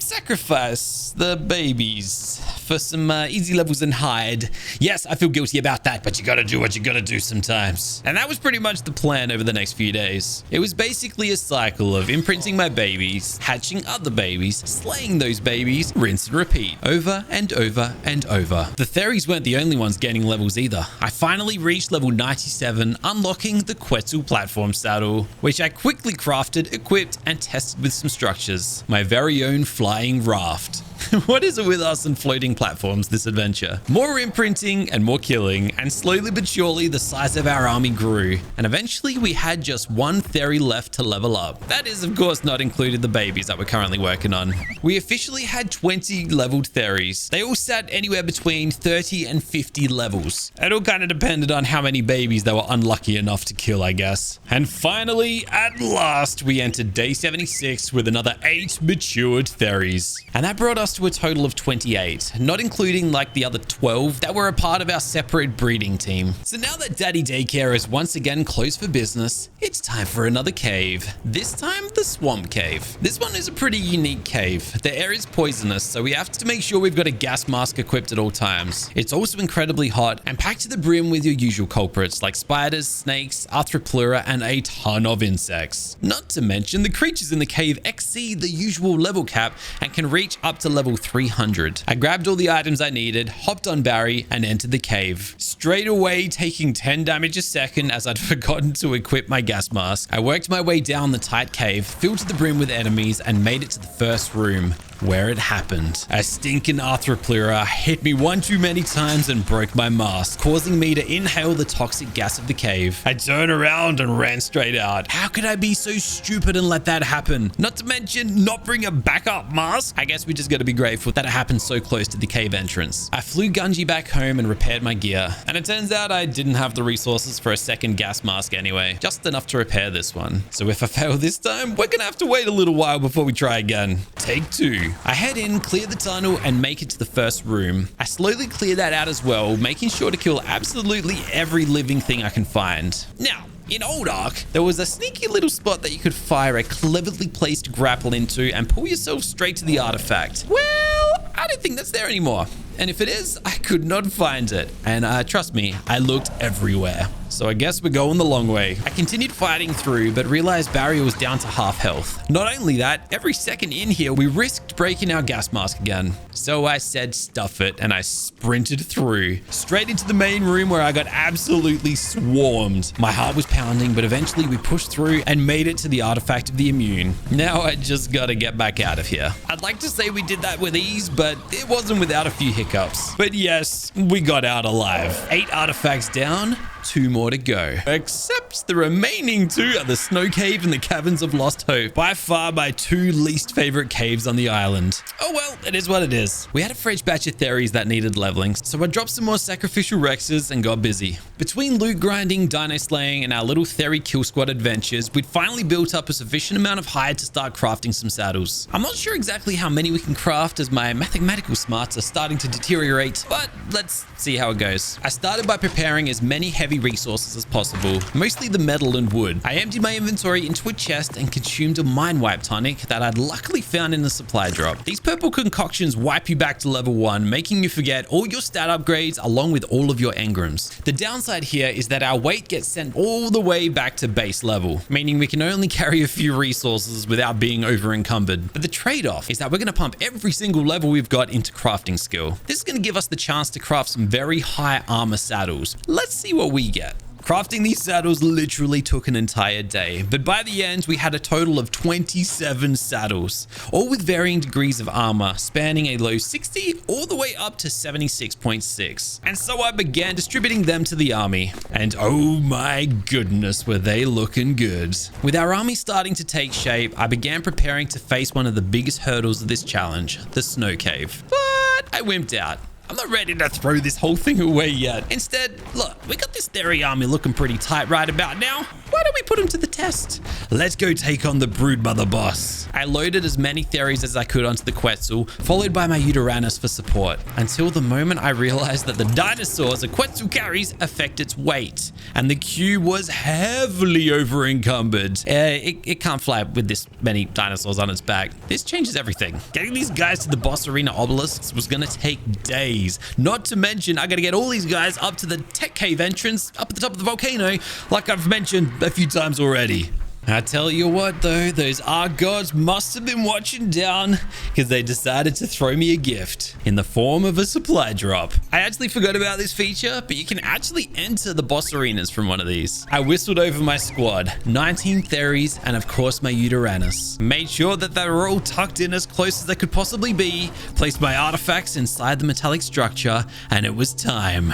sacrifice the babies for some easy levels in hide. Yes, I feel guilty about that, but you gotta do what you gotta do sometimes. And that was pretty much the plan over the next few days. It was basically a cycle of imprinting my babies, hatching other babies, slaying those babies, rinse and repeat, over and over and over. The Theries weren't the only ones gaining levels either. I finally reached level 97, unlocking the Quetzal platform saddle, which I quickly crafted, equipped, and tested with some structures. My very own flying raft. What is it with us and floating platforms this adventure? More imprinting and more killing, and slowly but surely the size of our army grew, and eventually we had just 1 Theory left to level up. That is, of course, not included the babies that we're currently working on. We officially had 20 leveled Theories. They all sat anywhere between 30 and 50 levels. It all kind of depended on how many babies they were unlucky enough to kill, I guess. And finally, at last, we entered day 76 with another 8 matured Theories. And that brought us to a total of 28, not including like the other 12 that were a part of our separate breeding team. So now that Daddy Daycare is once again closed for business, it's time for another cave. This time, the Swamp Cave. This one is a pretty unique cave. The air is poisonous, so we have to make sure we've got a gas mask equipped at all times. It's also incredibly hot and packed to the brim with your usual culprits like spiders, snakes, arthropleura, and a ton of insects. Not to mention, the creatures in the cave exceed the usual level cap and can reach up to level level 300. I grabbed all the items I needed, hopped on Barry, and entered the cave. Straight away taking 10 damage a second as I'd forgotten to equip my gas mask. I worked my way down the tight cave, filled to the brim with enemies, and made it to the first room, where it happened. A stinking arthropleura hit me one too many times and broke my mask, causing me to inhale the toxic gas of the cave. I turned around and ran straight out. How could I be so stupid and let that happen? Not to mention not bring a backup mask. I guess we just gotta be grateful that it happened so close to the cave entrance. I flew Gunji back home and repaired my gear. And it turns out I didn't have the resources for a second gas mask anyway, just enough to repair this one. So if I fail this time, we're gonna have to wait a little while before we try again. Take 2. I head in, clear the tunnel, and make it to the first room. I slowly clear that out as well, making sure to kill absolutely every living thing I can find. Now, in old ARK, there was a sneaky little spot that you could fire a cleverly placed grapple into and pull yourself straight to the artifact. Well, I don't think that's there anymore. And if it is, I could not find it. And trust me, I looked everywhere. So I guess we're going the long way. I continued fighting through, but realized Barry was down to half health. Not only that, every second in here, we risked breaking our gas mask again. So I said stuff it, and I sprinted through, straight into the main room where I got absolutely swarmed. My heart was pounding, but eventually we pushed through and made it to the artifact of the immune. Now I just gotta get back out of here. I'd like to say we did that with ease, but it wasn't without a few hiccups. But yes, we got out alive. 8 artifacts down, 2 more to go. Except the remaining 2 are the snow cave and the caverns of lost hope. By far my 2 least favorite caves on the island. Oh well, it is what it is. We had a fresh batch of theories that needed leveling, so I dropped some more sacrificial Rexes and got busy. Between loot grinding, dino slaying, and our little theory kill squad adventures, we'd finally built up a sufficient amount of hide to start crafting some saddles. I'm not sure exactly how many we can craft as my mathematical smarts are starting to deteriorate, but let's see how it goes. I started by preparing as many heavy resources as possible, mostly the metal and wood. I emptied my inventory into a chest and consumed a mind wipe tonic that I'd luckily found in the supply drop. These purple concoctions wipe you back to level 1, making you forget all your stat upgrades along with all of your engrams. The downside here is that our weight gets sent all the way back to base level, meaning we can only carry a few resources without being over encumbered. But the trade-off is that we're going to pump every single level we've got into crafting skill. This is going to give us the chance to craft some very high armor saddles. Let's see what we get. Crafting these saddles literally took an entire day, but by the end we had a total of 27 saddles, all with varying degrees of armor, spanning a low 60 all the way up to 76.6. And so I began distributing them to the army, and oh my goodness were they looking good. With our army starting to take shape, I began preparing to face one of the biggest hurdles of this challenge, the snow cave. But I wimped out. I'm not ready to throw this whole thing away yet. Instead, look, we got this theory army looking pretty tight right about now. Why don't we put them to the test? Let's go take on the Broodmother boss. I loaded as many theories as I could onto the Quetzal, followed by my Uteranus for support, until the moment I realized that the dinosaurs a Quetzal carries affect its weight, and the queue was heavily over encumbered. It can't fly with this many dinosaurs on its back. This changes everything. Getting these guys to the boss arena obelisks was gonna take days. Not to mention, I gotta get all these guys up to the tech cave entrance up at the top of the volcano, like I've mentioned a few times already. I tell you what though, those ARK gods must have been watching down because they decided to throw me a gift in the form of a supply drop. I actually forgot about this feature, but you can actually enter the boss arenas from one of these. I whistled over my squad, 19 theories, and of course my Uteranus. Made sure that they were all tucked in as close as they could possibly be, placed my artifacts inside the metallic structure, and it was time.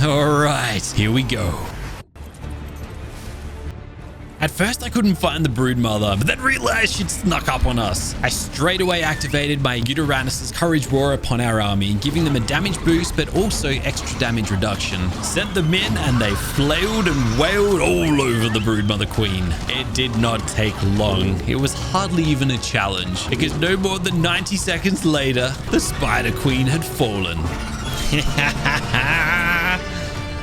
All right, here we go. At first, I couldn't find the Broodmother, but then realized she'd snuck up on us. I straight away activated my Uteranus's Courage Roar upon our army, giving them a damage boost, but also extra damage reduction. Sent them in, and they flailed and wailed all over the Broodmother Queen. It did not take long. It was hardly even a challenge, because no more than 90 seconds later, the Spider Queen had fallen.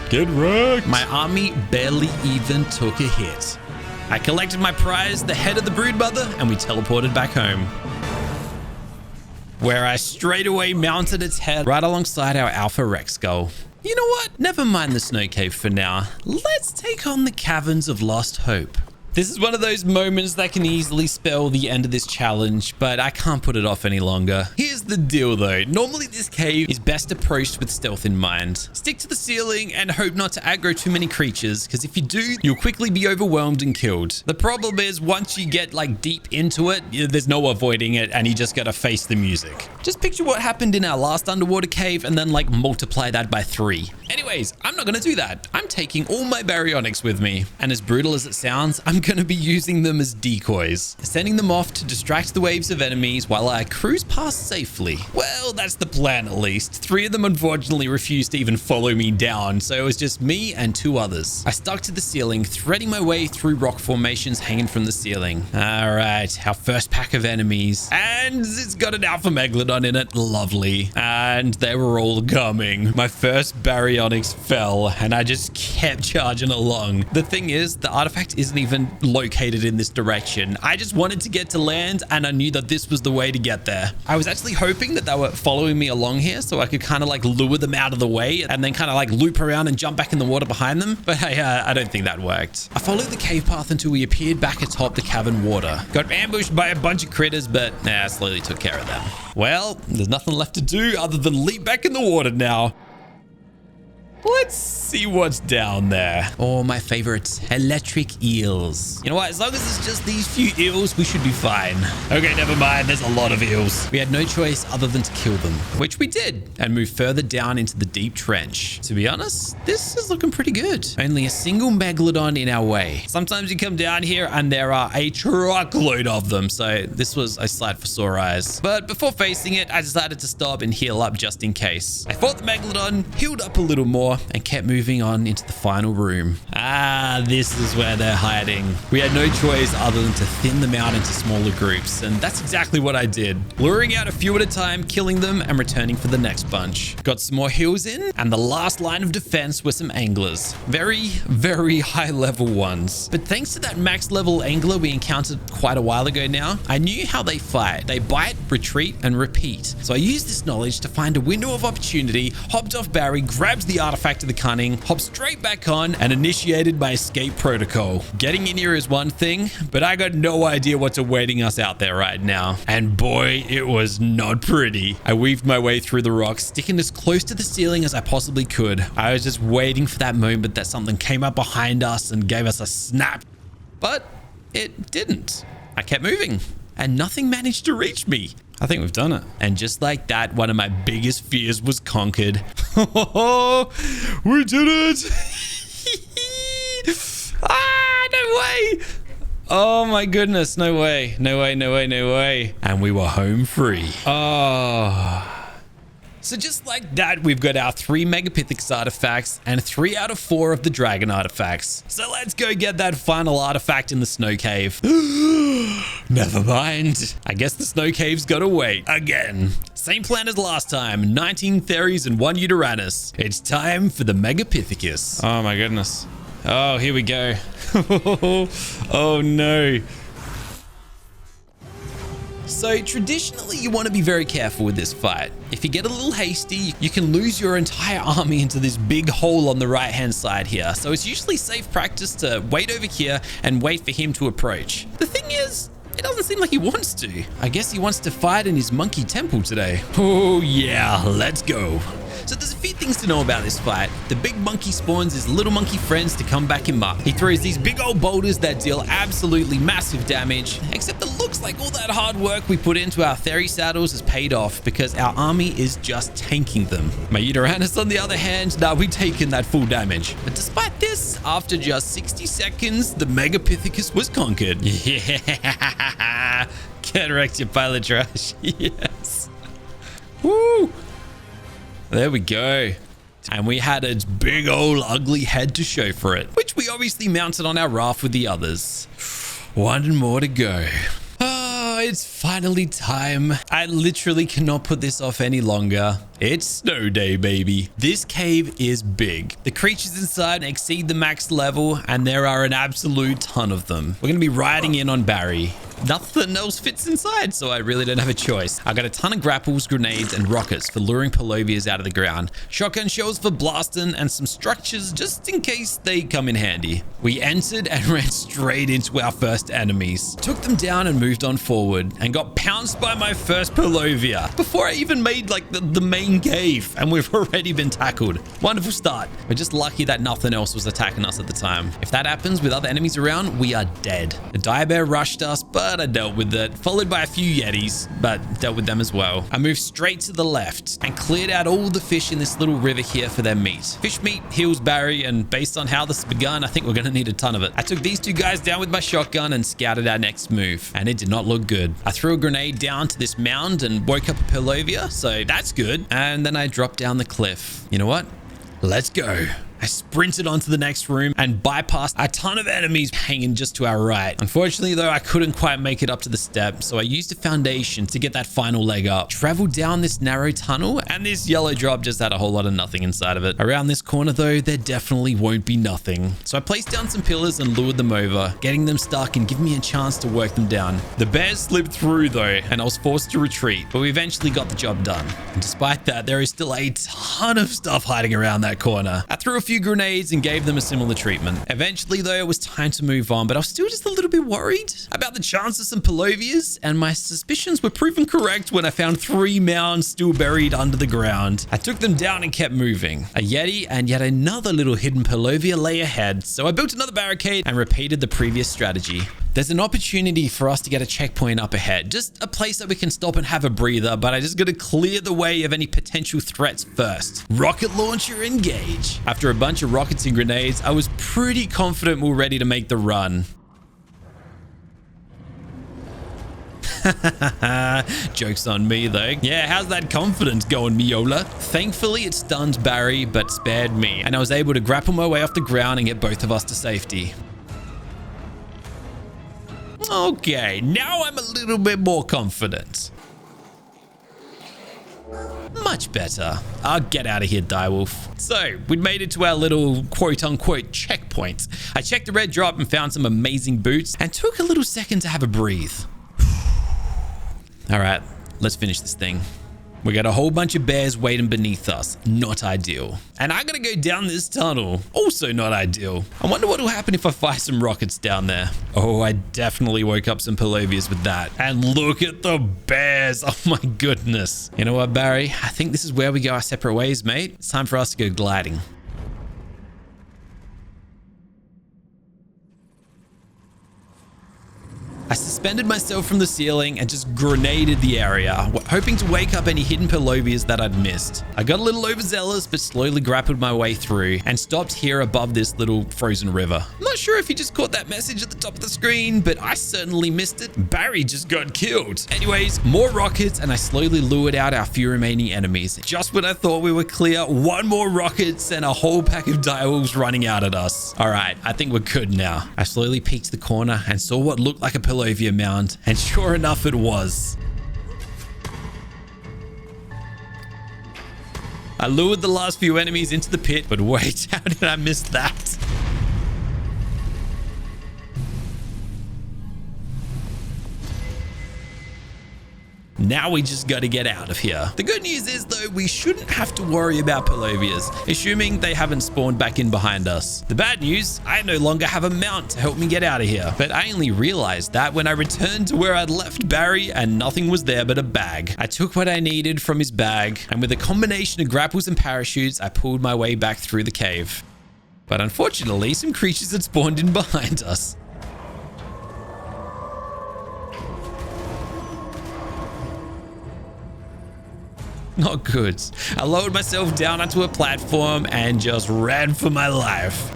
Get wrecked. My army barely even took a hit. I collected my prize, the head of the Broodmother, and we teleported back home, where I straight away mounted its head right alongside our Alpha Rex skull. You know what? Never mind the snow cave for now. Let's take on the caverns of lost hope. This is one of those moments that can easily spell the end of this challenge, but I can't put it off any longer. Here's the deal though. Normally this cave is best approached with stealth in mind. Stick to the ceiling and hope not to aggro too many creatures, because if you do, you'll quickly be overwhelmed and killed. The problem is once you get like deep into it, there's no avoiding it and you just gotta face the music. Just picture what happened in our last underwater cave and then like multiply that by 3. Anyways, I'm not gonna do that. I'm taking all my baryonyx with me. And as brutal as it sounds, I'm gonna be using them as decoys, sending them off to distract the waves of enemies while I cruise past safely. Well, that's the plan at least. 3 of them unfortunately refused to even follow me down, so it was just me and 2 others. I stuck to the ceiling, threading my way through rock formations hanging from the ceiling. All right, our first pack of enemies. And it's got an alpha megalodon in it. Lovely. And they were all coming. My first baryonyx fell, and I just kept charging along. The thing is, the artifact isn't even located in this direction. I just wanted to get to land, and I knew that this was the way to get there. I was actually hoping that they were following me along here so I could kind of like lure them out of the way and then kind of like loop around and jump back in the water behind them. But hey, I don't think that worked. I followed the cave path until we appeared back atop the cavern water. Got ambushed by a bunch of critters, but I slowly took care of them. Well, there's nothing left to do other than leap back in the water now. Let's see what's down there. Oh, my favorites, electric eels. You know what? As long as it's just these few eels, we should be fine. Okay, never mind. There's a lot of eels. We had no choice other than to kill them, which we did, and move further down into the deep trench. To be honest, this is looking pretty good. Only a single megalodon in our way. Sometimes you come down here and there are a truckload of them, so this was a sight for sore eyes. But before facing it, I decided to stop and heal up just in case. I fought the megalodon, healed up a little more, and kept moving on into the final room. Ah, this is where they're hiding. We had no choice other than to thin them out into smaller groups, and that's exactly what I did. Luring out a few at a time, killing them, and returning for the next bunch. Got some more heals in, and the last line of defense were some anglers. Very, very high level ones. But thanks to that max level angler we encountered quite a while ago now, I knew how they fight. They bite, retreat, and repeat. So I used this knowledge to find a window of opportunity, hopped off Barry, grabbed the artifact of the cunning, hopped straight back on, and initiated my escape protocol. Getting in here is one thing, but I got no idea what's awaiting us out there right now. And boy, it was not pretty. I weaved my way through the rocks, sticking as close to the ceiling as I possibly could. I was just waiting for that moment that something came up behind us and gave us a snap. But it didn't. I kept moving, and nothing managed to reach me. I think we've done it. And just like that, one of my biggest fears was conquered. We did it! Ah, no way! Oh my goodness, no way. No way, no way, no way. And we were home free. Oh. So just like that, we've got our 3 Megapithecus artifacts and 3 out of 4 of the dragon artifacts. So let's go get that final artifact in the snow cave. Never mind. I guess the snow cave's gotta wait again. Same plan as last time. 19 Theries and 1 Uranus. It's time for the Megapithecus. Oh my goodness. Oh, here we go. Oh no. So traditionally, you want to be very careful with this fight. If you get a little hasty, you can lose your entire army into this big hole on the right-hand side here. So it's usually safe practice to wait over here and wait for him to approach. The thing is, it doesn't seem like he wants to. I guess he wants to fight in his monkey temple today. Oh yeah, let's go. So there's a few things to know about this fight. The big monkey spawns his little monkey friends to come back him up. He throws these big old boulders that deal absolutely massive damage, except it looks like all that hard work we put into our Theory saddles has paid off because our army is just tanking them. My Uranus, on the other hand, we've taken that full damage. But despite this, after just 60 seconds, the Megapithecus was conquered. Yeah! Get wrecked, you pilot trash. Yes. Woo! There we go. And we had its big old ugly head to show for it, which we obviously mounted on our raft with the others. One more to go. Oh, it's finally time. I literally cannot put this off any longer. It's snow day, baby. This cave is big. The creatures inside exceed the max level, and there are an absolute ton of them. We're going to be riding in on Barry. nothing else fits inside, so I really don't have a choice. I got a ton of grapples, grenades, and rockets for luring Palovias out of the ground, shotgun shells for blasting, and some structures just in case they come in handy. We entered and ran straight into our first enemies, took them down and moved on forward, and got pounced by my first Palovia before I even made like the main cave, and we've already been tackled. Wonderful start. We're just lucky that nothing else was attacking us at the time. If that happens with other enemies around, we are dead. The dire bear rushed us, but I dealt with it, followed by a few yetis, but dealt with them as well. I moved straight to the left and cleared out all the fish in this little river here for their meat. Fish meat heals Barry, and based on how this has begun, I think we're going to need a ton of it. I took these two guys down with my shotgun and scouted our next move, and it did not look good. I threw a grenade down to this mound and woke up a Palovia, so that's good. And then I dropped down the cliff. You know what? Let's go. I sprinted onto the next room and bypassed a ton of enemies hanging just to our right. Unfortunately, though, I couldn't quite make it up to the step, so I used a foundation to get that final leg up. Traveled down this narrow tunnel, and this yellow drop just had a whole lot of nothing inside of it. Around this corner, though, there definitely won't be nothing. So I placed down some pillars and lured them over, getting them stuck and giving me a chance to work them down. The bears slipped through, though, and I was forced to retreat, but we eventually got the job done. And despite that, there is still a ton of stuff hiding around that corner. I threw a few grenades and gave them a similar treatment. Eventually, though, it was time to move on, but I was still just a little bit worried about the chance of some Palovias, and my suspicions were proven correct when I found 3 mounds still buried under the ground. I took them down and kept moving. A yeti and yet another little hidden Palovia lay ahead, so I built another barricade and repeated the previous strategy. There's an opportunity for us to get a checkpoint up ahead, just a place that we can stop and have a breather, but I just got to clear the way of any potential threats first. Rocket launcher engage. After a bunch of rockets and grenades, I was pretty confident we were ready to make the run. Joke's on me, though. Yeah, how's that confidence going, Miola? Thankfully, it stunned Barry, but spared me, and I was able to grapple my way off the ground and get both of us to safety. Okay, now I'm a little bit more confident. Much better. I'll get out of here, direwolf. So, we'd made it to our little quote-unquote checkpoint. I checked the red drop and found some amazing boots and took a little second to have a breathe. All right, let's finish this thing. We got a whole bunch of bears waiting beneath us. Not ideal. And I gotta go down this tunnel. Also not ideal. I wonder what will happen if I fire some rockets down there. Oh, I definitely woke up some Palovias with that. And look at the bears. Oh my goodness. You know what, Barry? I think this is where we go our separate ways, mate. It's time for us to go gliding. I suspended myself from the ceiling and just grenaded the area, hoping to wake up any hidden Palovias that I'd missed. I got a little overzealous, but slowly grappled my way through and stopped here above this little frozen river. I'm not sure if you just caught that message at the top of the screen, but I certainly missed it. Barry just got killed. Anyways, more rockets, and I slowly lured out our few remaining enemies. Just when I thought we were clear, one more rockets and a whole pack of direwolves running out at us. All right, I think we're good now. I slowly peeked the corner and saw what looked like a Palovia mound, and sure enough it was. I lured the last few enemies into the pit, but wait, how did I miss that? Now we just got to get out of here. The good news is, though, we shouldn't have to worry about Palovias, assuming they haven't spawned back in behind us. The bad news, I no longer have a mount to help me get out of here. But I only realized that when I returned to where I'd left Barry and nothing was there but a bag. I took what I needed from his bag, and with a combination of grapples and parachutes, I pulled my way back through the cave. But unfortunately, some creatures had spawned in behind us. Not good. I lowered myself down onto a platform and just ran for my life.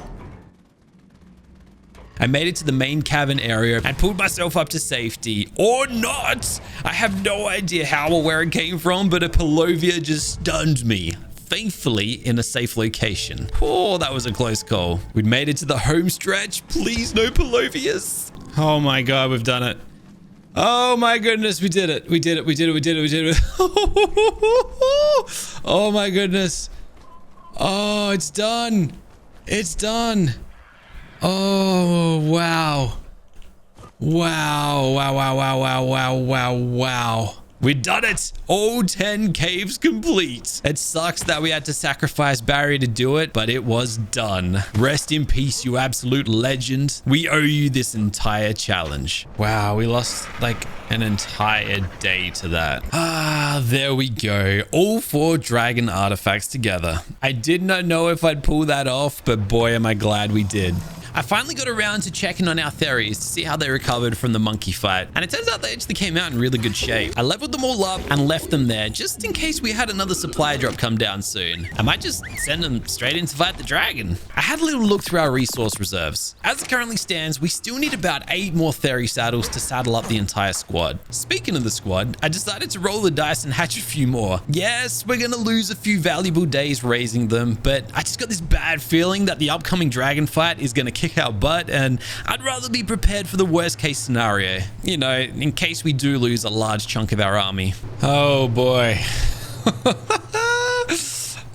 I made it to the main cavern area and pulled myself up to safety. Or not! I have no idea how or where it came from, but a Palovia just stunned me. Thankfully, in a safe location. Oh, that was a close call. We'd made it to the home stretch. Please, no Palovias. Oh my god, we've done it. Oh my goodness, we did it. We did it. We did it. We did it. We did it. Oh my goodness. Oh, it's done. It's done. Oh, wow. Wow, wow, wow, wow, wow, wow, wow, wow. We done it. All 10 caves complete. It sucks that we had to sacrifice Barry to do it, but it was done. Rest in peace, you absolute legend. We owe you this entire challenge. Wow, we lost like an entire day to that. Ah, there we go. All 4 dragon artifacts together. I did not know if I'd pull that off, but boy, am I glad we did. I finally got around to checking on our Theries to see how they recovered from the monkey fight. And it turns out they actually came out in really good shape. I leveled them all up and left them there just in case we had another supply drop come down soon. I might just send them straight in to fight the dragon. I had a little look through our resource reserves. As it currently stands, we still need about 8 more Theory saddles to saddle up the entire squad. Speaking of the squad, I decided to roll the dice and hatch a few more. Yes, we're gonna lose a few valuable days raising them, but I just got this bad feeling that the upcoming dragon fight is gonna kick our butt, and I'd rather be prepared for the worst case scenario, you know, in case we do lose a large chunk of our army. Oh boy.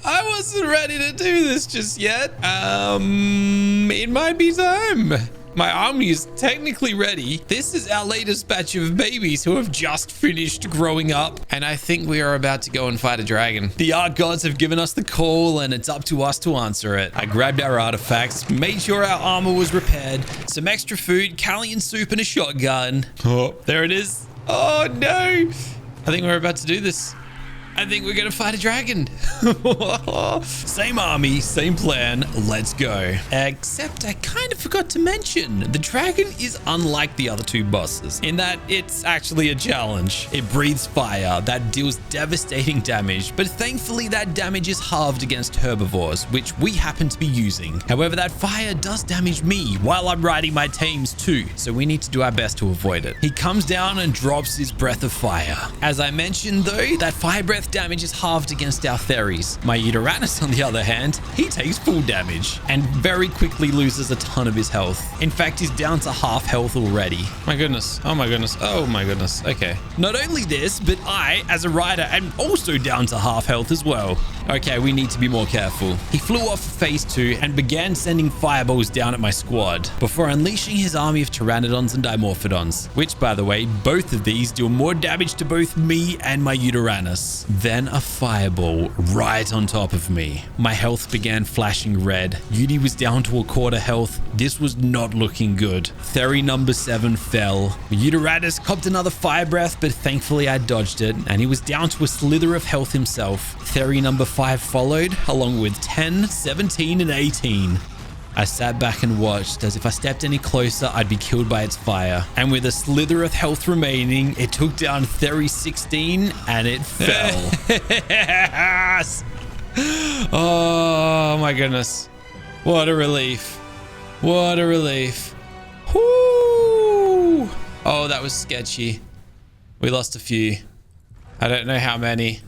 I wasn't ready to do this just yet. It might be time. My army is technically ready. This is our latest batch of babies who have just finished growing up. And I think we are about to go and fight a dragon. The ARK gods have given us the call and it's up to us to answer it. I grabbed our artifacts, made sure our armor was repaired, some extra food, Callian soup, and a shotgun. Oh, there it is. Oh no. I think we're about to do this. I think we're gonna fight a dragon. Same army, same plan. Let's go. Except I kind of forgot to mention, the dragon is unlike the other 2 bosses in that it's actually a challenge. It breathes fire that deals devastating damage, but thankfully that damage is halved against herbivores, which we happen to be using. However, that fire does damage me while I'm riding my tames too, so we need to do our best to avoid it. He comes down and drops his breath of fire. As I mentioned though, that fire breath damage is halved against our Theries. My Uranus, on the other hand, he takes full damage and very quickly loses a ton of his health. In fact, he's down to half health already. My goodness. Oh my goodness. Oh my goodness. Okay. Not only this, but I, as a rider, am also down to half health as well. Okay, we need to be more careful. He flew off phase 2 and began sending fireballs down at my squad before unleashing his army of Pteranodons and Dimorphodons, which, by the way, both of these deal more damage to both me and my Uranus. Then a fireball right on top of me. My health began flashing red. Yudi was down to a quarter health. This was not looking good. Theory number 7 fell. Uranus copped another fire breath, but thankfully I dodged it, and he was down to a slither of health himself. Theory number 5 followed, along with 10, 17, and 18. I sat back and watched as if I stepped any closer, I'd be killed by its fire. And with a slither of health remaining, it took down Theory 16 and it fell. Yes! Oh my goodness. What a relief. What a relief. Whoo! Oh, that was sketchy. We lost a few. I don't know how many,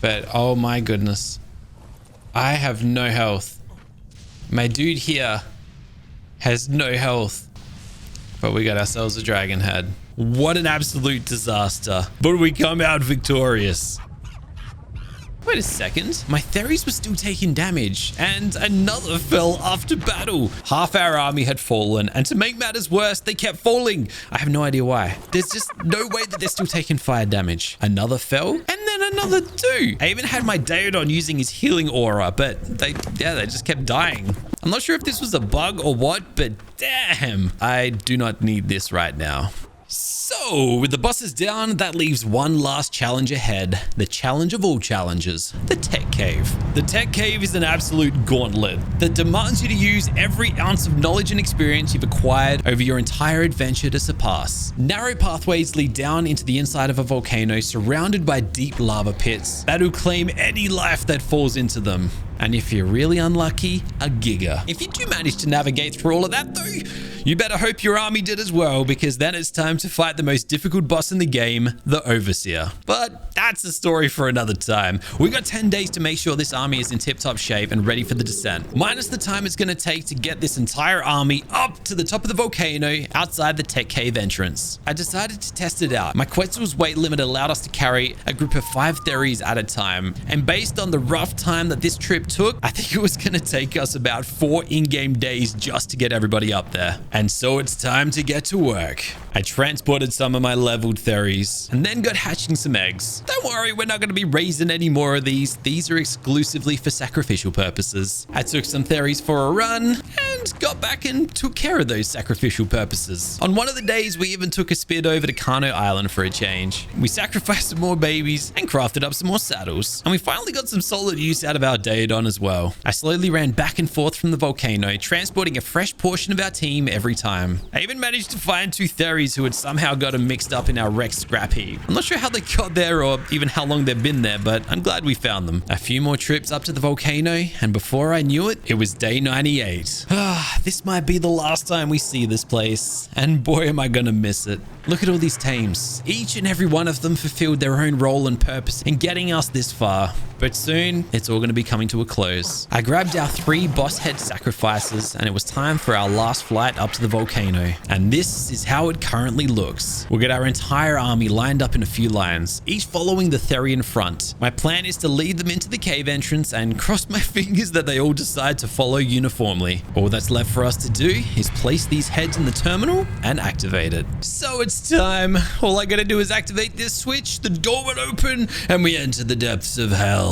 but oh my goodness. I have no health. My dude here has no health, but we got ourselves a dragon head. What an absolute disaster, but we come out victorious. Wait a second, my Theries were still taking damage, and another fell after battle. Half our army had fallen, and to make matters worse, they kept falling. I have no idea why. There's just no way that they're still taking fire damage. Another fell, and then another 2. I even had my Daedon using his healing aura, but they just kept dying. I'm not sure if this was a bug or what, but damn, I do not need this right now. So, with the bosses down, that leaves one last challenge ahead. The challenge of all challenges, the Tech Cave. The Tech Cave is an absolute gauntlet that demands you to use every ounce of knowledge and experience you've acquired over your entire adventure to surpass. Narrow pathways lead down into the inside of a volcano surrounded by deep lava pits that will claim any life that falls into them. And if you're really unlucky, a giga. If you do manage to navigate through all of that though, you better hope your army did as well, because then it's time to fight the most difficult boss in the game, the Overseer. But that's a story for another time. We got 10 days to make sure this army is in tip-top shape and ready for the descent, minus the time it's going to take to get this entire army up to the top of the volcano outside the Tech Cave entrance. I decided to test it out. My Quetzal's weight limit allowed us to carry a group of 5 Theries at a time, and based on the rough time that this trip took, I think it was going to take us about 4 in-game days just to get everybody up there. And so it's time to get to work. I transported some of my leveled theries and then got hatching some eggs. Don't worry, we're not going to be raising any more of these. These are exclusively for sacrificial purposes. I took some theries for a run and got back and took care of those sacrificial purposes. On one of the days, we even took a spit over to Kano Island for a change. We sacrificed some more babies and crafted up some more saddles. And we finally got some solid use out of our Daedon as well. I slowly ran back and forth from the volcano, transporting a fresh portion of our team every time. I even managed to find 2 theries who had somehow gotten mixed up in our wrecked scrap heap. I'm not sure how they got there or even how long they've been there, but I'm glad we found them. A few more trips up to the volcano, and before I knew it, it was day 98. This might be the last time we see this place, and boy am I gonna miss it. Look at all these tames. Each and every one of them fulfilled their own role and purpose in getting us this far. But soon, it's all going to be coming to a close. I grabbed our 3 boss head sacrifices, and it was time for our last flight up to the volcano. And this is how it currently looks. We'll get our entire army lined up in a few lines, each following the Therian front. My plan is to lead them into the cave entrance and cross my fingers that they all decide to follow uniformly. All that's left for us to do is place these heads in the terminal and activate it. So it's time. All I gotta do is activate this switch, the door will open, and we enter the depths of hell.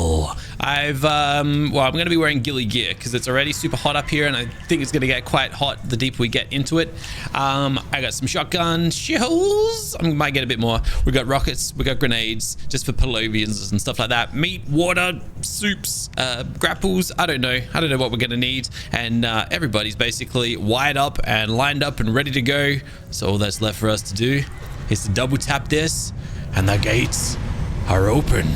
I'm going to be wearing ghillie gear because it's already super hot up here, and I think it's going to get quite hot the deeper we get into it. I got some shotgun shells. I might get a bit more. We got rockets. We got grenades just for Palovians and stuff like that. Meat, water, soups, grapples. I don't know what we're going to need. And everybody's basically wired up and lined up and ready to go. So all that's left for us to do is to double tap this, and the gates are open.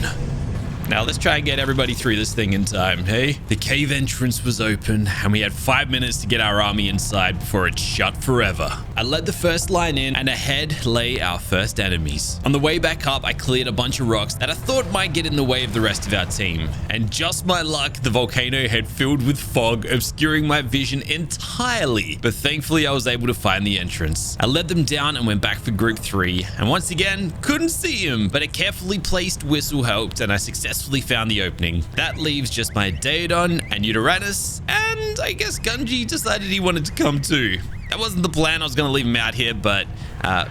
Now let's try and get everybody through this thing in time, hey? The cave entrance was open, and we had 5 minutes to get our army inside before it shut forever. I led the first line in, and ahead lay our first enemies. On the way back up, I cleared a bunch of rocks that I thought might get in the way of the rest of our team. And just my luck, the volcano had filled with fog, obscuring my vision entirely. But thankfully, I was able to find the entrance. I led them down and went back for group 3. And once again, couldn't see him, but a carefully placed whistle helped, and I successfully found the opening. That leaves just my Daedon and Uranus, and I guess Gunji decided he wanted to come too. That wasn't the plan. I was going to leave him out here, but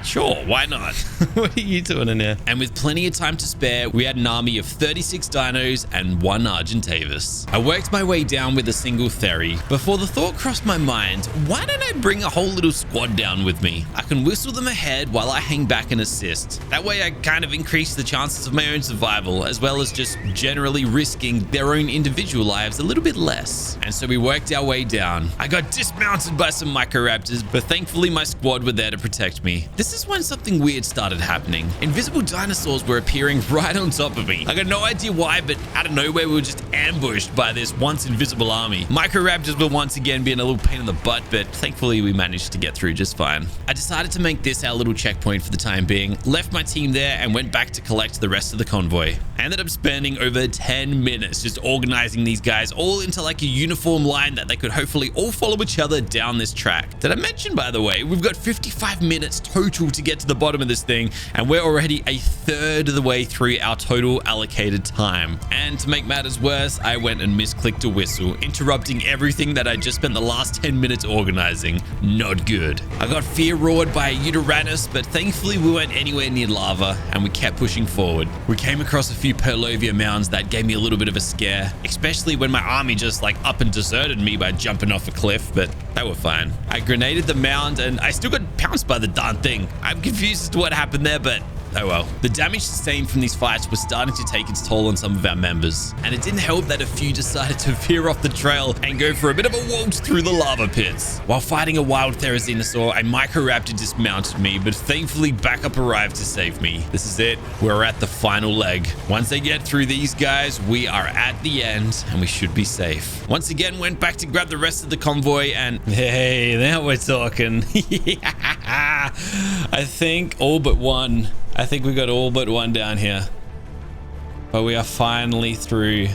sure, why not? What are you doing in here? And with plenty of time to spare, we had an army of 36 dinos and 1 Argentavis. I worked my way down with a single Theri before the thought crossed my mind, why don't I bring a whole little squad down with me? I can whistle them ahead while I hang back and assist. That way I kind of increase the chances of my own survival, as well as just generally risking their own individual lives a little bit less. And so we worked our way down. I got dismounted by some Microraptors, but thankfully my squad were there to protect me. This is when something weird started happening. Invisible dinosaurs were appearing right on top of me. I got no idea why, but out of nowhere we were just ambushed by this once invisible army. Microraptors were once again being a little pain in the butt, but thankfully we managed to get through just fine. I decided to make this our little checkpoint for the time being, left my team there and went back to collect the rest of the convoy. I ended up spending over 10 minutes just organizing these guys all into like a uniform line that they could hopefully all follow each other down this track. Did I mention, by the way, we've got 55 minutes total to get to the bottom of this thing, and we're already a third of the way through our total allocated time. And to make matters worse, I went and misclicked a whistle, interrupting everything that I just spent the last 10 minutes organizing. Not good. I got fear roared by a Uranus, but thankfully we weren't anywhere near lava, and we kept pushing forward. We came across a few Perlovia mounds that gave me a little bit of a scare, especially when my army just like up and deserted me by jumping off a cliff, but they were fine. I grenaded the mound, and I still got pounced by the darn thing. I'm confused as to what happened there, but oh well. The damage sustained from these fights was starting to take its toll on some of our members, and it didn't help that a few decided to veer off the trail and go for a bit of a waltz through the lava pits. While fighting a wild Therizinosaur, a Microraptor dismounted me, but thankfully backup arrived to save me. This is it. We're at the final leg. Once they get through these guys, we are at the end, and we should be safe. Once again, went back to grab the rest of the convoy, and hey, now we're talking. I think all but one. I think we got all but one down here. But we are finally through.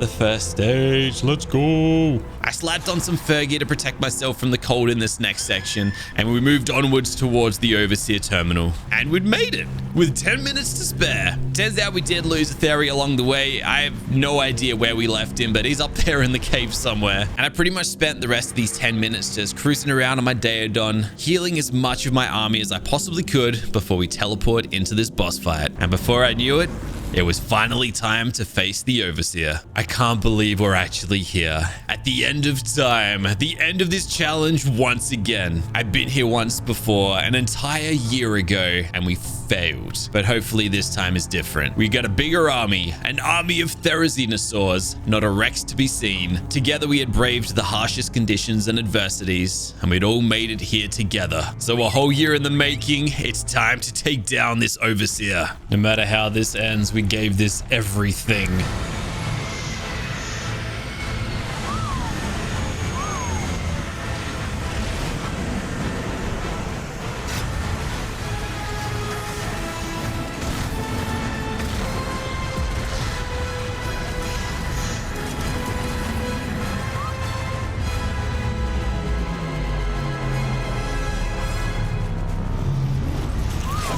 The first stage. Let's go. I slapped on some fur gear to protect myself from the cold in this next section, and we moved onwards towards the Overseer Terminal. And we'd made it with 10 minutes to spare. Turns out we did lose a theory along the way. I have no idea where we left him, but he's up there in the cave somewhere. And I pretty much spent the rest of these 10 minutes just cruising around on my Daedon, healing as much of my army as I possibly could before we teleport into this boss fight. And before I knew it, it was finally time to face the Overseer. I can't believe we're actually here. At the end of time, the end of this challenge once again. I've been here once before, an entire year ago, and we failed. But hopefully this time is different. We got a bigger army, an army of Therizinosaurs, not a Rex to be seen. Together we had braved the harshest conditions and adversities, and we'd all made it here together. So a whole year in the making, it's time to take down this Overseer. No matter how this ends, we gave this everything.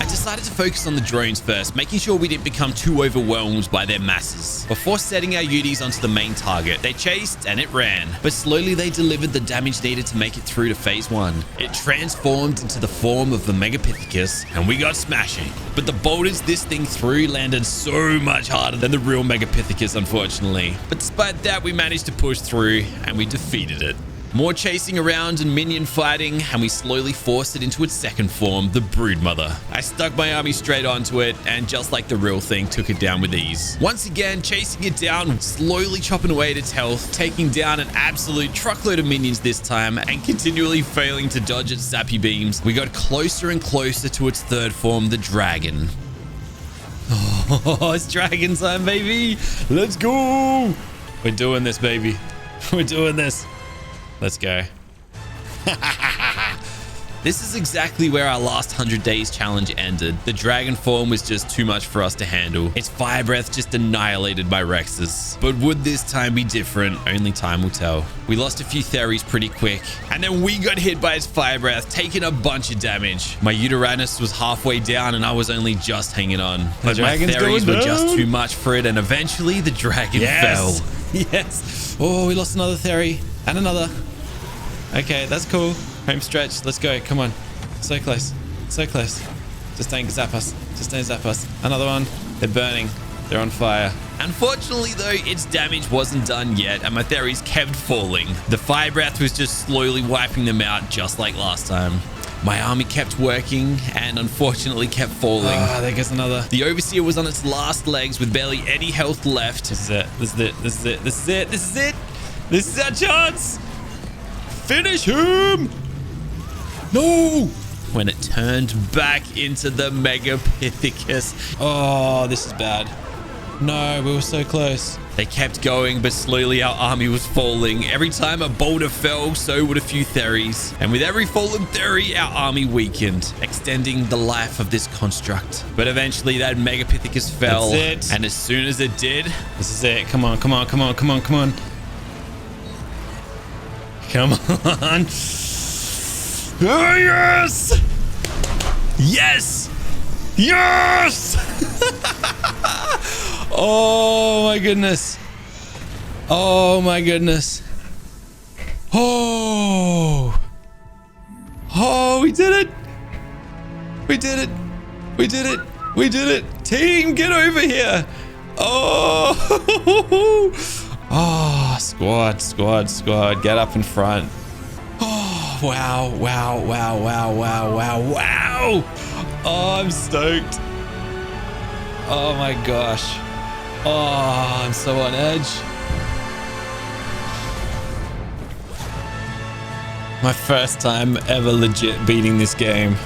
Decided to focus on the drones first, making sure we didn't become too overwhelmed by their masses. Before setting our UDs onto the main target, they chased and it ran, but slowly they delivered the damage needed to make it through to phase 1. It transformed into the form of the Megapithecus, and we got smashing. But the boulders this thing threw landed so much harder than the real Megapithecus, unfortunately. But despite that, we managed to push through, and we defeated it. More chasing around and minion fighting, and we slowly forced it into its second form, the Broodmother. I stuck my army straight onto it, and just like the real thing, took it down with ease. Once again, chasing it down, slowly chopping away at its health, taking down an absolute truckload of minions this time, and continually failing to dodge its sappy beams. We got closer and closer to its third form, the Dragon. Oh, it's dragon time, baby. Let's go. We're doing this, baby. We're doing this. Let's go. This is exactly where our last 100 days challenge ended. The dragon form was just too much for us to handle. Its fire breath just annihilated my Rexes. But would this time be different? Only time will tell. We lost a few Theries pretty quick, and then we got hit by its fire breath, taking a bunch of damage. My Uranus was halfway down, and I was only just hanging on. But my Theries were just too much for it, and eventually the dragon fell. Yes. Oh, we lost another Theory, and another. Okay, that's cool. Home stretch. Let's go. Come on. So close. So close. Just don't zap us. Just don't zap us. Another one. They're burning. They're on fire. Unfortunately, though, its damage wasn't done yet, and my Theries kept falling. The fire breath was just slowly wiping them out, just like last time. My army kept working and unfortunately kept falling. Ah, there goes another. The Overseer was on its last legs with barely any health left. This is it. This is it. This is it. This is it. This is it. This is our chance. Finish him! No! When it turned back into the Megapithecus. Oh, this is bad. No, we were so close. They kept going, but slowly our army was falling. Every time a boulder fell, so would a few Theries. And with every fallen Theory, our army weakened, extending the life of this construct. But eventually that Megapithecus fell. That's it. And as soon as it did, this is it. Come on, come on, come on, come on, come on. Come on. Oh, yes! Yes! Yes! Oh, my goodness. Oh, my goodness. Oh. Oh, we did it. We did it. We did it. We did it. Team, get over here. Oh. Oh, squad, get up in front. Oh, wow. Oh, I'm stoked. Oh my gosh. Oh, I'm so on edge. My first time ever legit beating this game.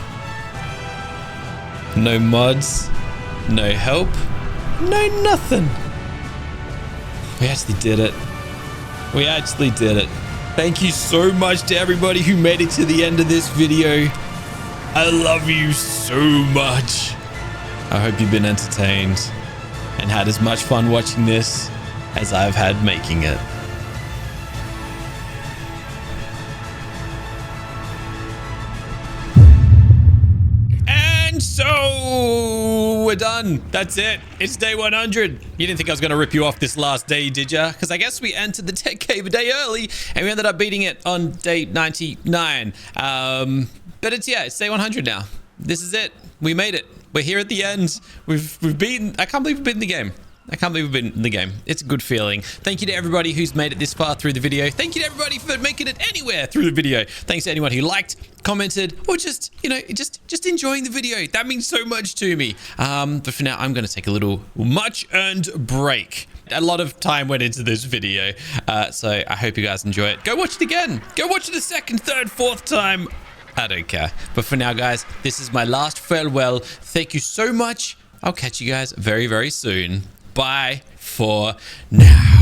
No mods, no help, no nothing. We actually did it. We actually did it. Thank you so much to everybody who made it to the end of this video. I love you so much. I hope you've been entertained and had as much fun watching this as I've had making it. And so we're done. That's it. It's day 100. You didn't think I was going to rip you off this last day, did ya? Because I guess we entered the tech cave a day early and we ended up beating it on day 99. But it's day 100 now. This is it. We made it. We're here at the end. We've beaten. I can't believe we've beaten the game. I can't believe we've been in the game. It's a good feeling. Thank you to everybody who's made it this far through the video. Thank you to everybody for making it anywhere through the video. Thanks to anyone who liked, commented, or just, just enjoying the video. That means so much to me. But for now, I'm going to take a little much-earned break. A lot of time went into this video. So I hope you guys enjoy it. Go watch it again. Go watch it a second, third, fourth time. I don't care. But for now, guys, this is my last farewell. Thank you so much. I'll catch you guys very, very soon. Bye for now.